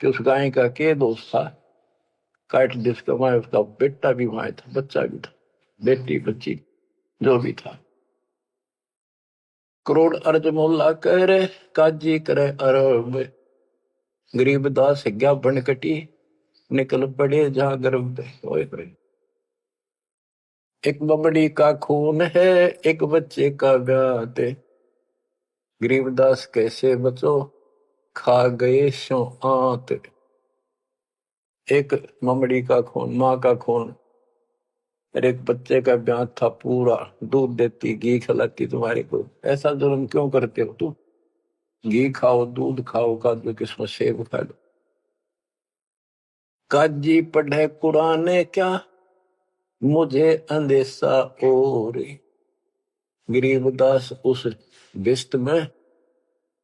कि उस गाय का के दोस्त था, काट जिसका वहां, उसका बेटा भी वहां था, बच्चा भी था, बेटी बच्ची जो भी था। करोड़ अर्ज मुल्ला करे, काजी करे अरब, गरीबदास गया बन कटी, निकल पड़े जा गर्भ। एक बमड़ी का खून है, एक बच्चे का ब्यात, गरीबदास कैसे बचो खा गए शो आंत। एक ममड़ी का खून, माँ का खून, और एक बच्चे का ब्याह था पूरा, दूध देती, घी खिलाती तुम्हारे को। ऐसा जुल्म क्यों करते हो तुम? घी खाओ, दूध खाओ, काजू किस्मत सेब खा लो। काजी पढ़े कुरान क्या, मुझे अंदेशा और, गरीबदास उस बिस्त में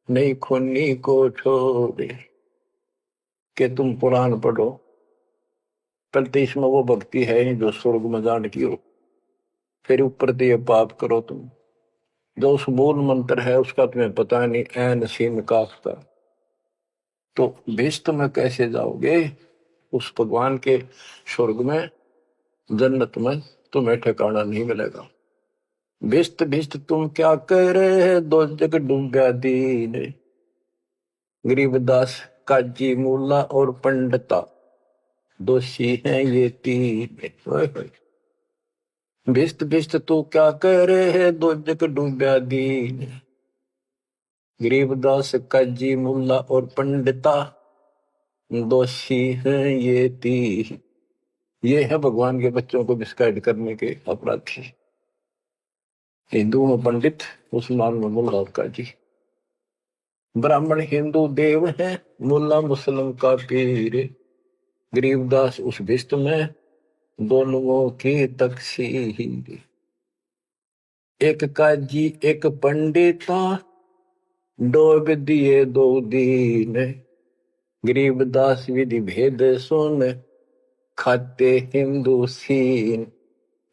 नहीं खूनी को छोड़े। कि तुम कुरान पढ़ो, पर इसमें वो भक्ति है नहीं जो स्वर्ग में जान की हो। फिर ऊपर से ये पाप करो तुम, जो उस मूल मंत्र है उसका तुम्हें पता नहीं, ऐन सीन काफ का। तो भिस्त में कैसे जाओगे? उस भगवान के स्वर्ग में, जन्नत में तुम्हें ठिकाना नहीं मिलेगा। भिस्त भिस्त तुम क्या कह रहे हैं, दो जग डूबा दीन, गरीबदास काजी मुल्ला और पंडिता दोषी हैं ये तीन। भिस्त भिस्त तू क्या कह रहे हैं, दो जग डूबा दीन, गरीबदास काजी मुल्ला और पंडिता दोषी हैं ये तीन। ये है भगवान के बच्चों को मिसगाइड करने के अपराधी। हिंदू में पंडित, मुसलमान में मुल्ला और काजी। ब्राह्मण हिंदू देव है, मुल्ला मुस्लिम का पीर, गरीबदास उस भिष्ट में दोनों की तकसीर। एक काजी एक पंडिता, डोब दिए दो दीन, गरीबदास विधि भेद सुन, खाते हिंदू सीन।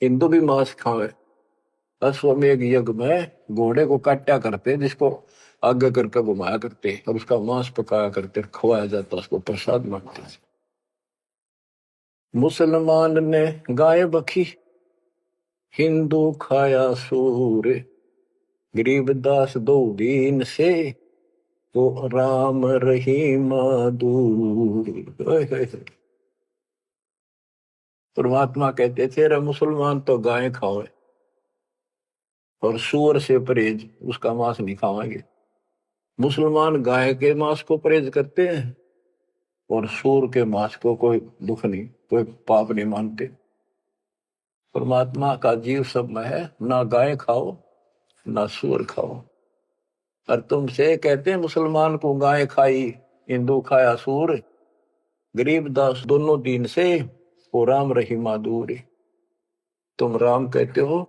हिंदू भी मांस खावे। अश्वमेघ यज्ञ में घोड़े को काटा करते, जिसको आगे करके घुमाया करते और उसका मांस पकाया करते, खवाया जाता, उसको प्रसाद मांगते। मुसलमान ने गाय बखी, हिंदू खाया सूर, गरीबदास दो दीन से, वो राम रहीम दूर। परमात्मा कहते थे रे मुसलमान तो गाय खाओ और सूअर से परहेज, उसका मांस नहीं खावांगे। मुसलमान गाय के मांस को परहेज करते हैं और सूअर के मांस को कोई दुख नहीं, कोई पाप नहीं मानते। परमात्मा का जीव सब में है, ना गाय खाओ ना सूअर खाओ। और तुमसे कहते हैं मुसलमान को गाय खाई, हिंदू खाया सूअर, गरीबदास दोनों दीन से, वो राम रहीमा दूर। तुम राम कहते हो,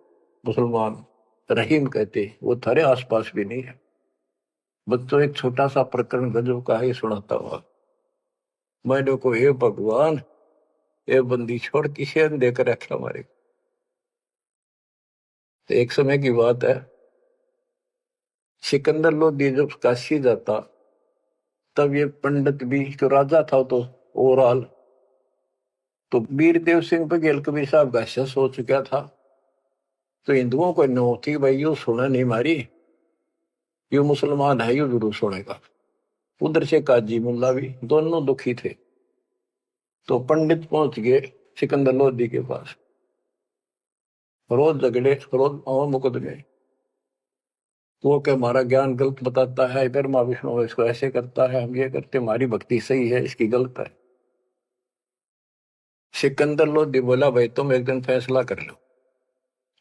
मुसलमान रहीम कहते, वो थारे आसपास भी नहीं है। बच्चों एक छोटा सा प्रकरण गजब का ही सुनाता हुआ। मैंने को हे भगवान, ये बंदी छोड़ किसे देकर रखे हमारे। तो एक समय की बात है, सिकंदर लोधी जब काशी जाता, तब ये पंडित भी जो राजा था तो ओवरऑल, तो वीरदेव सिंह बघेल कबीर साहब का शस हो चुका था। तो हिंदुओं को नो थी भाई, यू सुना नहीं मारी, यू मुसलमान है, यू जरूर सुनेगा। उधर से काजी मुल्ला भी दोनों दुखी थे। तो पंडित पहुंच गए सिकंदर लोधी के पास। रोज झगड़े, रोज मुकदमे। वो के हमारा ज्ञान गलत बताता है, ब्रह्मा विष्णु इसको ऐसे करता है, हम ये करते, हमारी भक्ति सही है, इसकी गलत है। सिकंदर लोधी बोला भाई तुम एक दिन फैसला कर लो,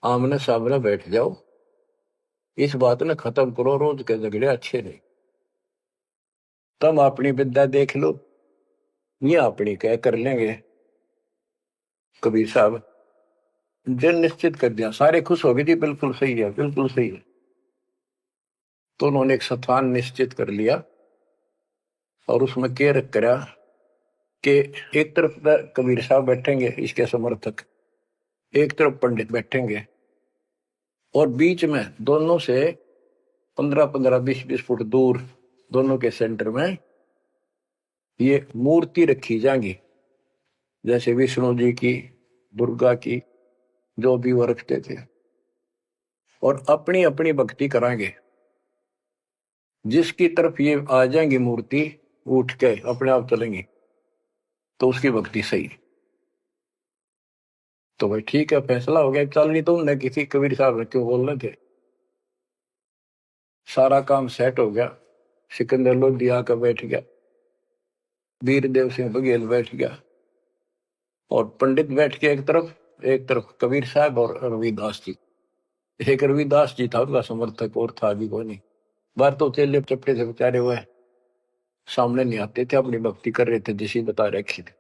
आमने सामने बैठ जाओ, इस बात ने खत्म करो, रोज के झगड़े अच्छे नहीं। तुम अपनी विद्या देख लो, ये अपनी कह कर लेंगे। कबीर साहब जिन निश्चित कर दिया, सारे खुश हो गए जी, बिल्कुल सही है, बिल्कुल सही है। तो उन्होंने एक स्थान निश्चित कर लिया और उसमें क्या रख करा कि एक तरफ कबीर साहब बैठेंगे इसके समर्थक, एक तरफ पंडित बैठेंगे, और बीच में दोनों से 15-15, 20-20 फुट दूर दोनों के सेंटर में ये मूर्ति रखी जाएंगी, जैसे विष्णु जी की, दुर्गा की, जो भी वो रखते थे, और अपनी अपनी भक्ति कराएंगे। जिसकी तरफ ये आ जाएंगी मूर्ति, उठ के अपने आप चलेंगी, तो उसकी भक्ति सही। तो भाई ठीक है, फैसला हो गया। चल नहीं तुमने किसी कबीर साहब ने क्यों बोलने थे। सारा काम सेट हो गया। सिकंदर लोधी आकर बैठ गया, वीरदेव सिंह बघेल बैठ गया, और पंडित बैठ के एक तरफ कबीर साहब और रविदास जी। एक रविदास जी था उसका समर्थक, और था भी कोई नहीं। बाहर तो चेले चपटे से बेचारे हुए सामने नहीं आते थे, अपनी भक्ति कर रहे थे जिसे बता रखी थी।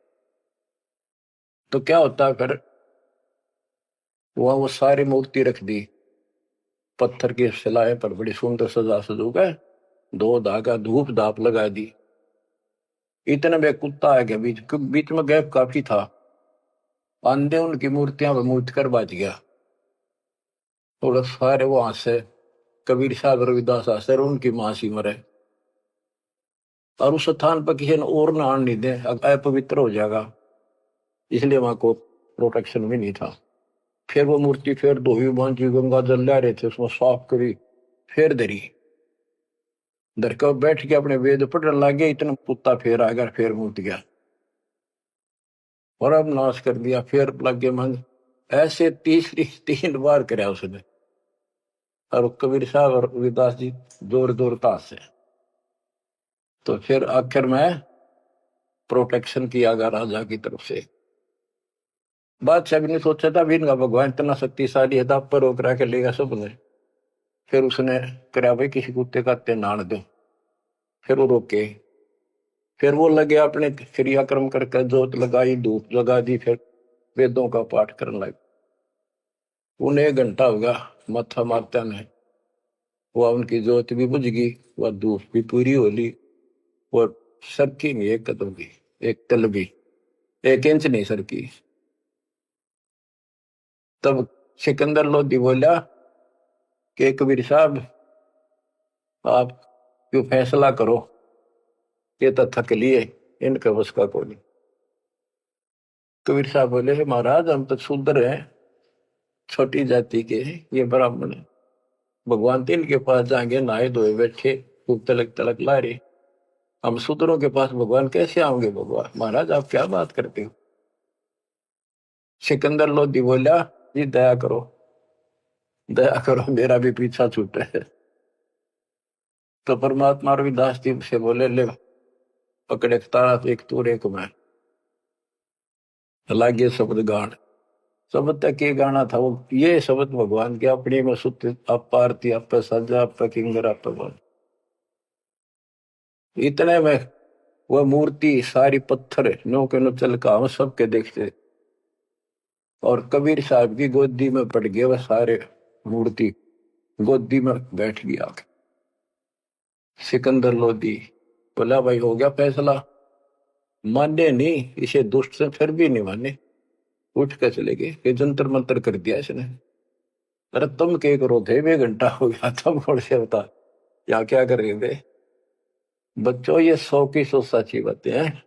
तो क्या होता फिर, वहां वो सारी मूर्ति रख दी, पत्थर की शिलाएं पर बड़ी सुंदर सजा सजू गए, दो धागा धूप धाप लगा दी। इतने में कुत्ता आ गया, बीच में गैप काफी था, आंधे उनकी मूर्तियां पर मूर्त कर बाज गया। थोड़ा सारे वहां से कबीर साहब रविदास आसर उनकी मां सी मरे, और उस स्थान पर किसी ने और ना आने नहीं दे, अपवित्र हो जाएगा, इसलिए वहां को प्रोटेक्शन भी नहीं था। फिर वो मूर्ति फिर धोई बांधी, गंगा जल ला रहे थे, उसमें साफ करी, फिर धरी, धर कर बैठ के अपने वेद पढ़ने लग गया। इतना कुत्ता फिर आ गया, फिर मूर्त गया और अब नाश कर दिया। फिर लग गए मन, ऐसे तीसरी 3 बार कराया उसने। और कबीर साहब और रविदास जी जोर जोर ताश से, तो फिर आखिर में प्रोटेक्शन किया गया राजा की तरफ से। बादशाह भी नहीं सोचा था भी इनका भगवान इतना शक्तिशाली है, पर रोक रहा लेगा सबने। फिर उसने करा भाई किसी कुत्ते का नान दो, फिर वो रोके, फिर वो लगे अपने क्रियाक्रम करके जोत लगाई, धूप लगा दी, फिर वेदों का पाठ करने लगे। उन्हें 1 घंटा होगा माथा मारता ने, वह उनकी जोत भी बुझ गई, वह धूप भी पूरी हो ली, और सरकी नहीं एक कदम भी, एक तल भी, 1 इंच नहीं सरकी। तब सिकंदर लोधी बोला कि कबीर साहब आप क्यों फैसला करो, ये तो थक लिए, इनका बस का कोई नहीं। कबीर साहब बोले महाराज हम तो शूद्र हैं, छोटी जाति के, ये ब्राह्मण है, भगवान तो इनके पास जाएंगे, नहाए धोए बैठे, खूब तलक तलक ला रहे, हम शूद्रों के पास भगवान कैसे आओगे? भगवान महाराज आप क्या बात करते हो? सिकंदर लोधी बोला जी दया करो, दया करो, मेरा भी पीछा छूटे है। तो परमात्मा रविदास जी से बोले ले पकड़े तारा एक तूर एक मैं, लागे शब्द गान। शब्द तक ये गाना था वो, ये शब्द भगवान के अपनी में सुत आप आरती आप सजा आप किंगर आप बोल। इतने में वह मूर्ति सारी पत्थर नो के नो चल का हम सबके देखते, और कबीर साहब की गोदी में पड़ गए वह सारे मूर्ति, गोदी में बैठ गया। सिकंदर लोधी बोला भाई हो गया फैसला, माने नहीं, इसे दुष्ट से फिर भी नहीं माने, उठ कर चले गए कि जंतर मंतर कर दिया इसने। अरे तुम क्या करो थे, 1 घंटा हो गया, तुम कौन से बता यहाँ क्या कर रहे थे? बच्चों ये 100 की 100 सच्ची बातें हैं।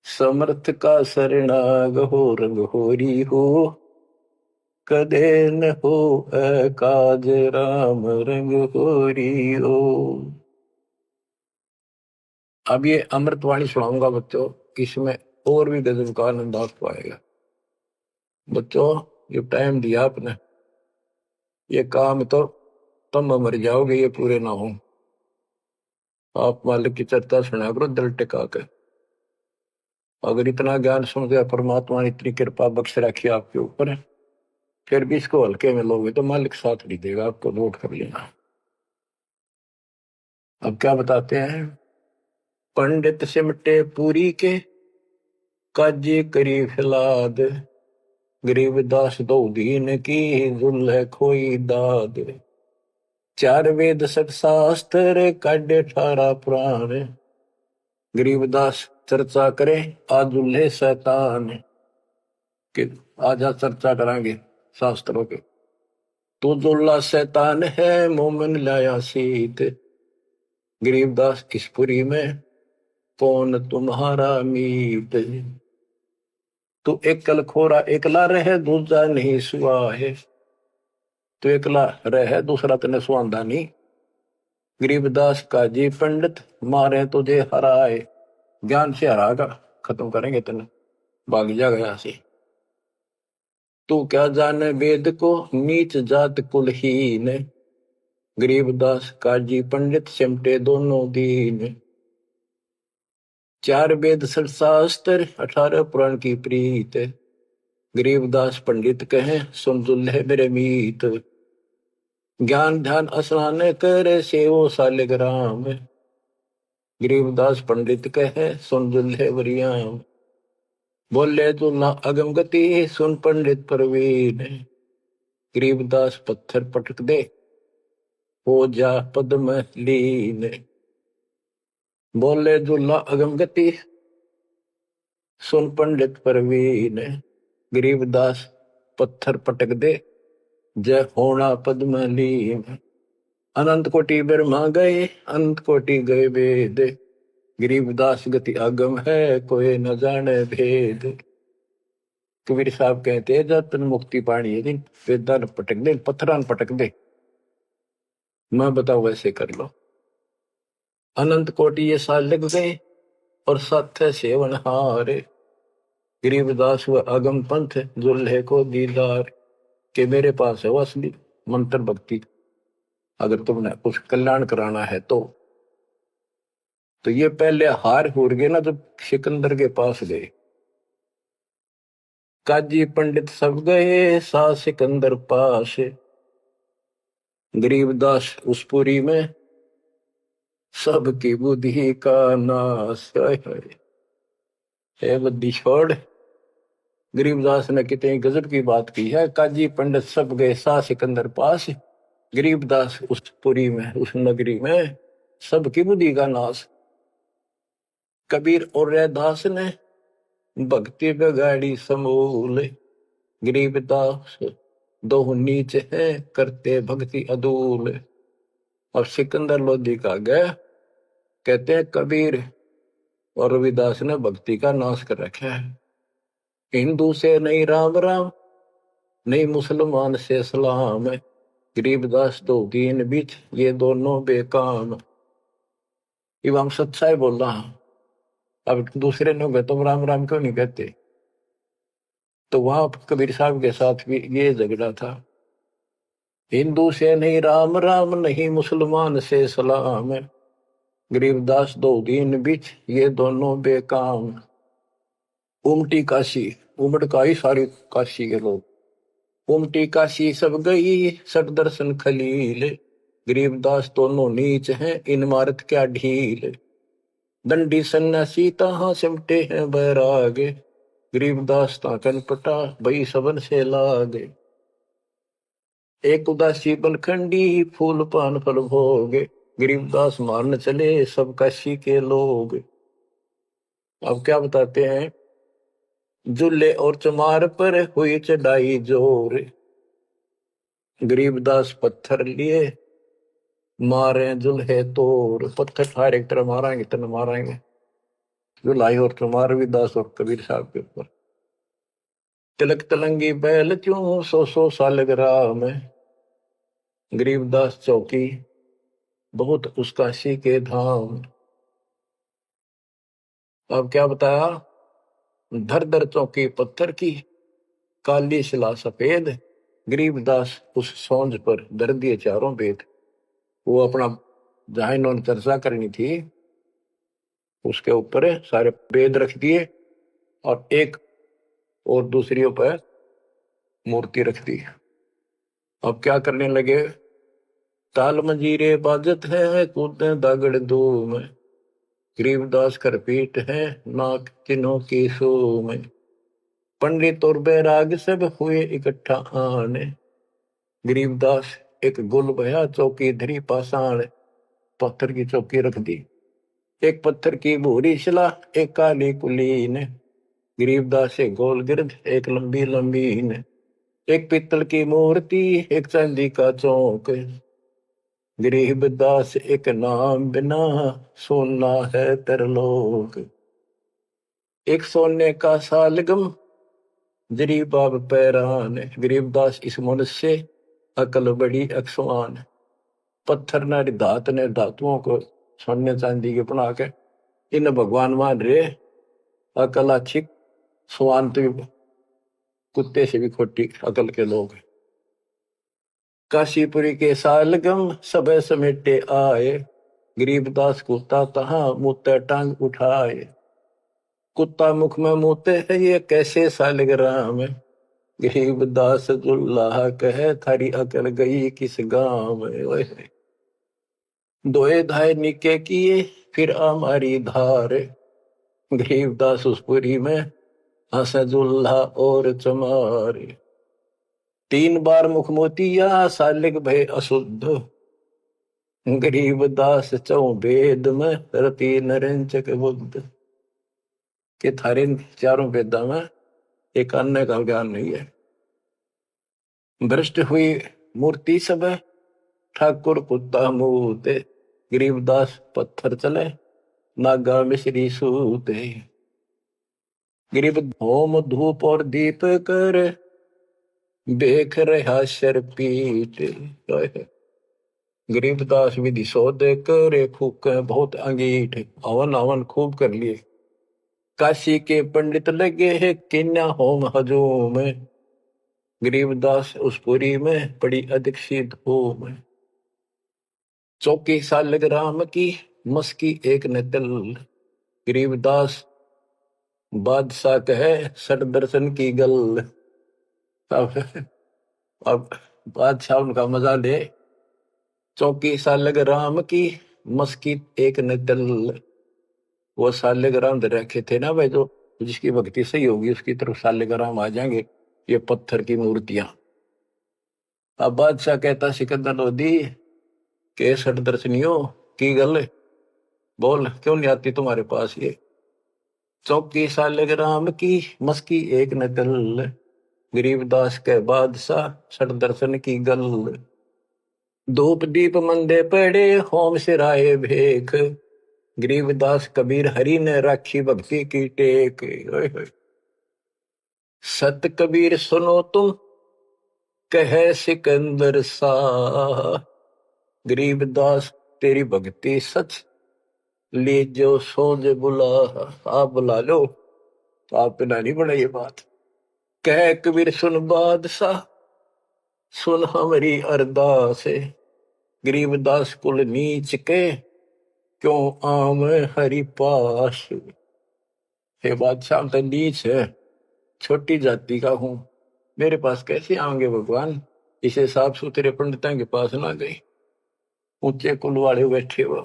समर्थ का शरणाग हो रंग होरी हो, कदे न हो काज राम रंग होरी हो। अब ये अमृतवाणी सुनाऊंगा बच्चों, इसमें और भी गजब का आनंद आप पाएगा। बच्चों ये टाइम दिया आपने, ये काम तो तुम मर जाओगे ये पूरे ना हो। आप मालिक की चर्चा सुना करो दिल टिका कर। अगर इतना ज्ञान समझ परमात्मा ने इतनी कृपा बख्श रखी आपके ऊपर, फिर भी इसको हल्के में लोगे तो मालिक साथ नहीं देगा, आपको नोट कर लेना। अब क्या बताते हैं? पंडित सिमटे पूरी के, काजी करी फिलाद, गरीबदास दो दीन की, जुल्ह खोई दाद। 4 वेद 7 शास्त्र, काढ़े 18 पुराण, गरीबदास चर्चा करे आजुल्हे शैतान के। आज चर्चा करांगे शास्त्रों के। तो जुल्ला शैतान है मोमिन लाया सीत, गरीबदास किसपुरी में कौन तुम्हारा मीत। तो एकल खोरा एकला रहे, दूसरा नहीं सुआ है, तो एकला रहे दूसरा तने सुआंदा नहीं। गरीबदास काजी पंडित मारे तुझे हराए, ज्ञान से हरागा, खत्म करेंगे तने, भाग जा गया से। तू क्या जाने वेद को, नीच जात कुलहीन, गरीबदास काजी पंडित सिमटे दोनों दीन। 4 वेद 7 शास्त्र, 18 पुराण की प्रीत, गरीबदास पंडित कहे सुन दुल्हे मेरे मीत। ज्ञान ध्यान स्नान करे सेवो सालिग्राम, गरीबदास पंडित कहे सुन दुल्हे वरियाम। बोले दुल्हा अगम गति, सुन पंडित प्रवीण, गरीबदास पत्थर पटक दे, हो जा पद्म लीन। बोले दुल्हा अगम गति, सुन पंडित प्रवीण, गरीबदास पत्थर पटक दे, जय होना पद्म लीन। अनंत कोटि ब्रह्मा गए, अनंत कोटि गए वेद, गरीबदास गति आगम है, कोई न जाने भेद। कबीर साहब कहते हैं जब तन मुक्ति पानी है दिन, वेदा न पटक दे, पत्थरान पटक दे, मैं बताओ वैसे कर लो। अनंत कोटि ये साल लग गए और सत्य है सेवन हार, गरीबदास व अगम पंथ दुल्हे को दीदार, के मेरे पास है वो असली मंत्र भक्ति, अगर तुमने कुछ कल्याण कराना है तो ये पहले हार हो गए ना जब सिकंदर के पास गए। काजी पंडित सब गए सा सिकंदर पास, गरीबदास उस पुरी में सबकी बुद्धि का नाश है बुद्धि छोड़। गरीबदास ने कितनी गजब की बात की है। काजी पंडित सब गए सा सिकंदर पास, गरीबदास उस पुरी में, उस नगरी में सबकी बुद्धि का नाश। कबीर और रैदास ने भक्ति बिगाड़ी समूल, गरीबदास दो नीच है करते भक्ति अदूल। अब सिकंदर लोधी का गया, कहते हैं कबीर और रविदास ने भक्ति का नाश कर रखा है। हिंदू से नहीं राम राम, नहीं मुसलमान से सलाम, गरीबदास तो दीन बीच ये दोनों बेकाम। इब हम सच्चाई बोल रहा हूं। अब दूसरे लोग तुम राम राम क्यों नहीं कहते? तो वहां कबीर साहब के साथ भी ये झगड़ा था। हिंदू से नहीं राम राम, नहीं मुसलमान से सलाम, गरीबदास दो दीन बीच ये दोनों बेकाम। उमटी काशी, उमड़ का ही सारी काशी के लोग, उमटी काशी सब गई सट दर्शन खलील, गरीबदास दोनों नीच हैं इन मारत क्या ढील। दंडी सन्यासी तहां सिमटे हैं बैरागे, गरीबदास ताकन पटा भई सबन से लागे। एक उदासी बनखंडी फूल पान फल भोगे, गरीबदास मारन चले सब काशी के लोग। अब क्या बताते हैं? जुल्ले और चमार पर हुई चढ़ाई जोर, गरीबदास पत्थर लिए मारे जुल्हे तोर। पत्थर ठारे एक तरह मारेंगे इतना मारेंगे, जुलाई और चमार भी दास और कबीर साहब के ऊपर। तिलक तलंगी बैल क्यों सौ साल ग्राम, गरीबदास चौकी बहुत उसका सी के धाम। अब क्या बताया? धर धर चौकी पत्थर की, काली शिला सफेद, गरीबदास उस सोंज पर धर दिए चारों वेद। वो अपना जहां इन्होंने चर्चा करनी थी उसके ऊपर सारे वेद रख दिए और एक और दूसरी पर मूर्ति रख दी। अब क्या करने लगे? ताल मंजीरे बाजत है कूदे दागड़ धूम, गरीबदास कर पीट है नाक चिन्हों की सूम। पंडित और बैराग सब हुए इकट्ठा आने, गरीबदास एक गुल भया चौकी धरी पाषाण। पत्थर की चौकी रख दी, एक पत्थर की भूरी शिला एक काली कुलीन, गरीबदास एक गोल गिरद एक लंबी लंबीन। एक पित्तल की मूर्ति एक चांदी का चौक, गरीबदास एक नाम बिना सोना है तरलोक। एक सोने का सालगम जरी बाब पैरान, गरीबदास इस मनुष्य अकल बड़ी अक्सवान। पत्थर न धात ने धातुओं को सोने चांदी के बना के इन भगवान मान रे, अकल अच्छी स्वान तो कुत्ते से भी खोटी अकल के लोग। काशीपुरी के सालगम सब समेटे आए, गरीबदास कुत्ता तहां मुँह टांग उठाए। कुत्ता मुख में मुते है ये कैसे सालग्राम, गरीबदास जुल्लाह कहे थारी अकल गई किस गांव। दोए धाय निके किए फिर हमारी धार, गरीबदास उस पुरी में हसजुल्ला और चमार। 3 बार मुख मोतिया सालिग भय अशुद्ध, गरीबदास चौ वेद में रति नरेंचक बुद्ध। के थारे चारों वेदा में एक अन्य का ज्ञान नहीं है। भ्रष्ट हुई मूर्ति सब ठाकुर कुत्ता मूते, गरीबदास पत्थर चले नागा मिश्री सूते। गरीब होम धूप और दीप कर बेख रहा शरपीट, गरीबदास विधि सौद करे फूक बहुत अंगीठ। हवन हवन खूब कर लिए, काशी के पंडित लगे है किन्या होम हजूम, गरीबदास उस पुरी में पड़ी अधिक सी धूम। चौकी सालग राम की मस्की एक न तल, गरीबदास बादशाह कहे सट दर्शन की गल। अब बादशाह उनका मजा ले। चौकी सालग राम की मस्की एक न दल। वो सालेग्राम दे रखे थे ना भाई, जो जिसकी भक्ति सही होगी उसकी तरफ सालेग्राम आ जाएंगे, ये पत्थर की मूर्तियां। अब बादशाह कहता सिकंदर लोधी के सठ दर्शनियों की गल, बोल क्यों नहीं आती तुम्हारे पास ये। चौकी सालेग्राम की मस्की एक न दल, गरीबदास के बादशाह सठ दर्शन की गल। धूप दीप मंदे पड़े होम सिराए भेख, गरीबदास कबीर हरि ने राखी भक्ति की टेक। ओए होए। सत कबीर सुनो तुम कहे सिकंदर शाह, गरीबदास तेरी भक्ति सच ले जो सोज बुला। आप बुला लो, तो आप बिना नहीं बना ये बात। कह कबीर सुन बादशाह सुन हमारी अरदास, गरीबदास कुल नीच के क्यों आम हरि पास। हे बादशाह तो नीच है, छोटी जाति का हूं, मेरे पास कैसे आएंगे भगवान। इसे साफ सुथरे पंडितों के पास ना गई, ऊंचे कुल वाले बैठे वो।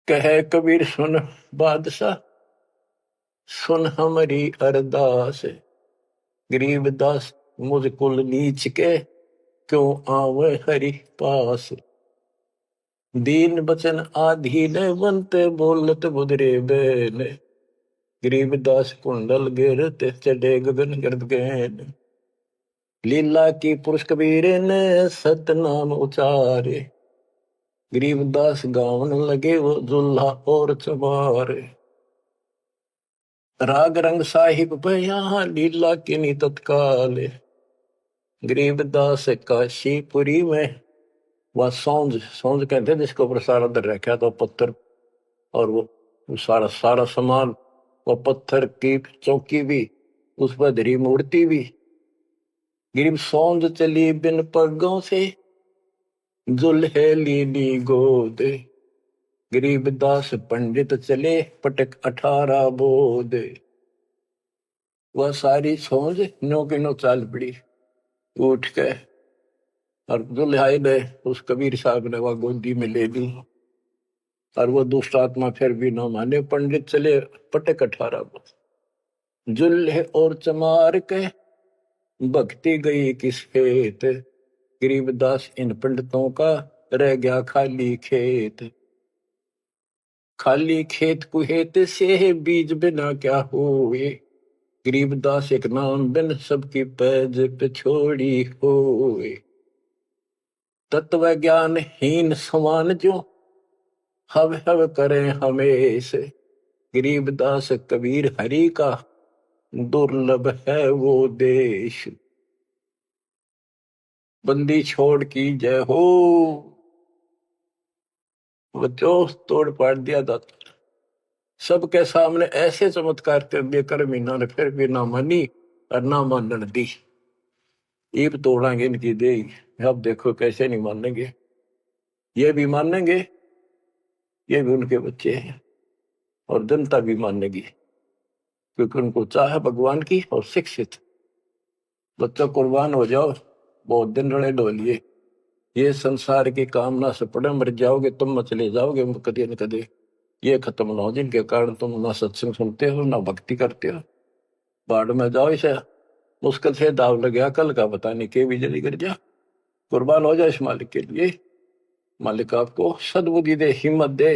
कहे कबीर सुन बादशाह सुन हमारी अरदास, गरीबदास मुझ कुल नीच के क्यों आवे हरि पास। दीन बचन आधीन बनते बोलत बुदरे बैन, गरीबदास कुंडल गिरते चढ़े गगन गर्द गैन। लीला की पुरुष कबीर ने सतनाम उचारे, गरीबदास गावन लगे वो दुल्हा और चमारे। राग रंग साहिब यहाँ लीला की नी तत्काल, गरीबदास काशीपुरी में वह सौंज सौंज कहते हैं जिसको ऊपर सारा दर रखा तो पत्थर, और वो सारा सारा सामान, वो पत्थर की चौकी भी, उस पर धरी मूर्ति भी। गिरीब सौंज चली बिन पगों से जुल्हे लीली गोद, गरीबदास पंडित चले पटक 18 बोध। वह सारी सौंज नो की नो चाल पड़ी, उठ के और दुल्हाई ने उस कबीर साहब ने वह गोदी में ले ली। और वो दुष्ट आत्मा फिर भी न माने, पंडित चले पटक 18 बोध। जुल्हे और चमार के भक्ति गई किस खेत, गरीबदास इन पंडितों का रह गया खाली खेत। खाली खेत कुहेत से बीज बिना क्या हुए, गरीबदास एक नाम बिन सबकी पैज पे छोड़ी हुए। तत्व ज्ञान हीन समान जो हव हव करें हमेशा, गरीबदास कबीर हरि का दुर्लभ है वो देश। बंदी छोड़ की जय हो, वो जो तोड़ पाड़ दिया दाता। सबके सामने ऐसे चमत्कार कर दिए कर मीना ने, फिर भी ना मानी और ना मानन दी। ईब तोड़ांगे इनकी दे, अब देखो कैसे नहीं मानेंगे। ये भी मानेंगे, ये भी उनके बच्चे हैं, और जनता भी मानेगी, क्योंकि उनको चाह भगवान की और शिक्षित। बच्चा कुर्बान हो जाओ, बहुत दिन रड़े डोलिए, ये संसार की कामना से पड़े मर जाओगे तुम, चले जाओगे कदे न कदे। ये खत्म ना हो जिनके कारण तुम ना सत्संग सुनते हो ना भक्ति करते हो, बाढ़ में जाओ। इसे मुश्किल से दाव लग गया, कल का पता नहीं के भी जल्दी कर जा। कुर्बान हो जाए इस मालिक के लिए, मालिक आपको सद्बुद्धि दे, हिम्मत दे,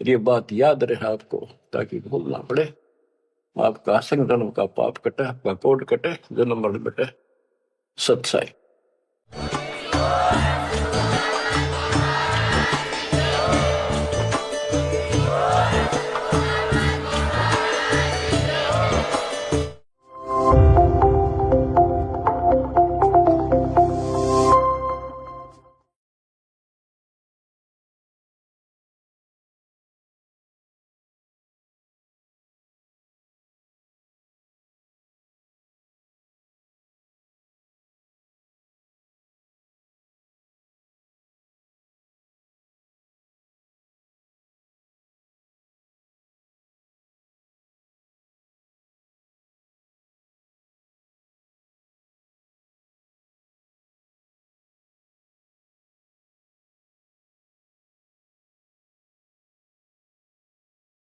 ये बात याद रहे आपको, ताकि भूल ना पड़े। आपका संग जन्म का पाप कटे, आपका कोट कटे, जन्म मरण बटे। सत्साई।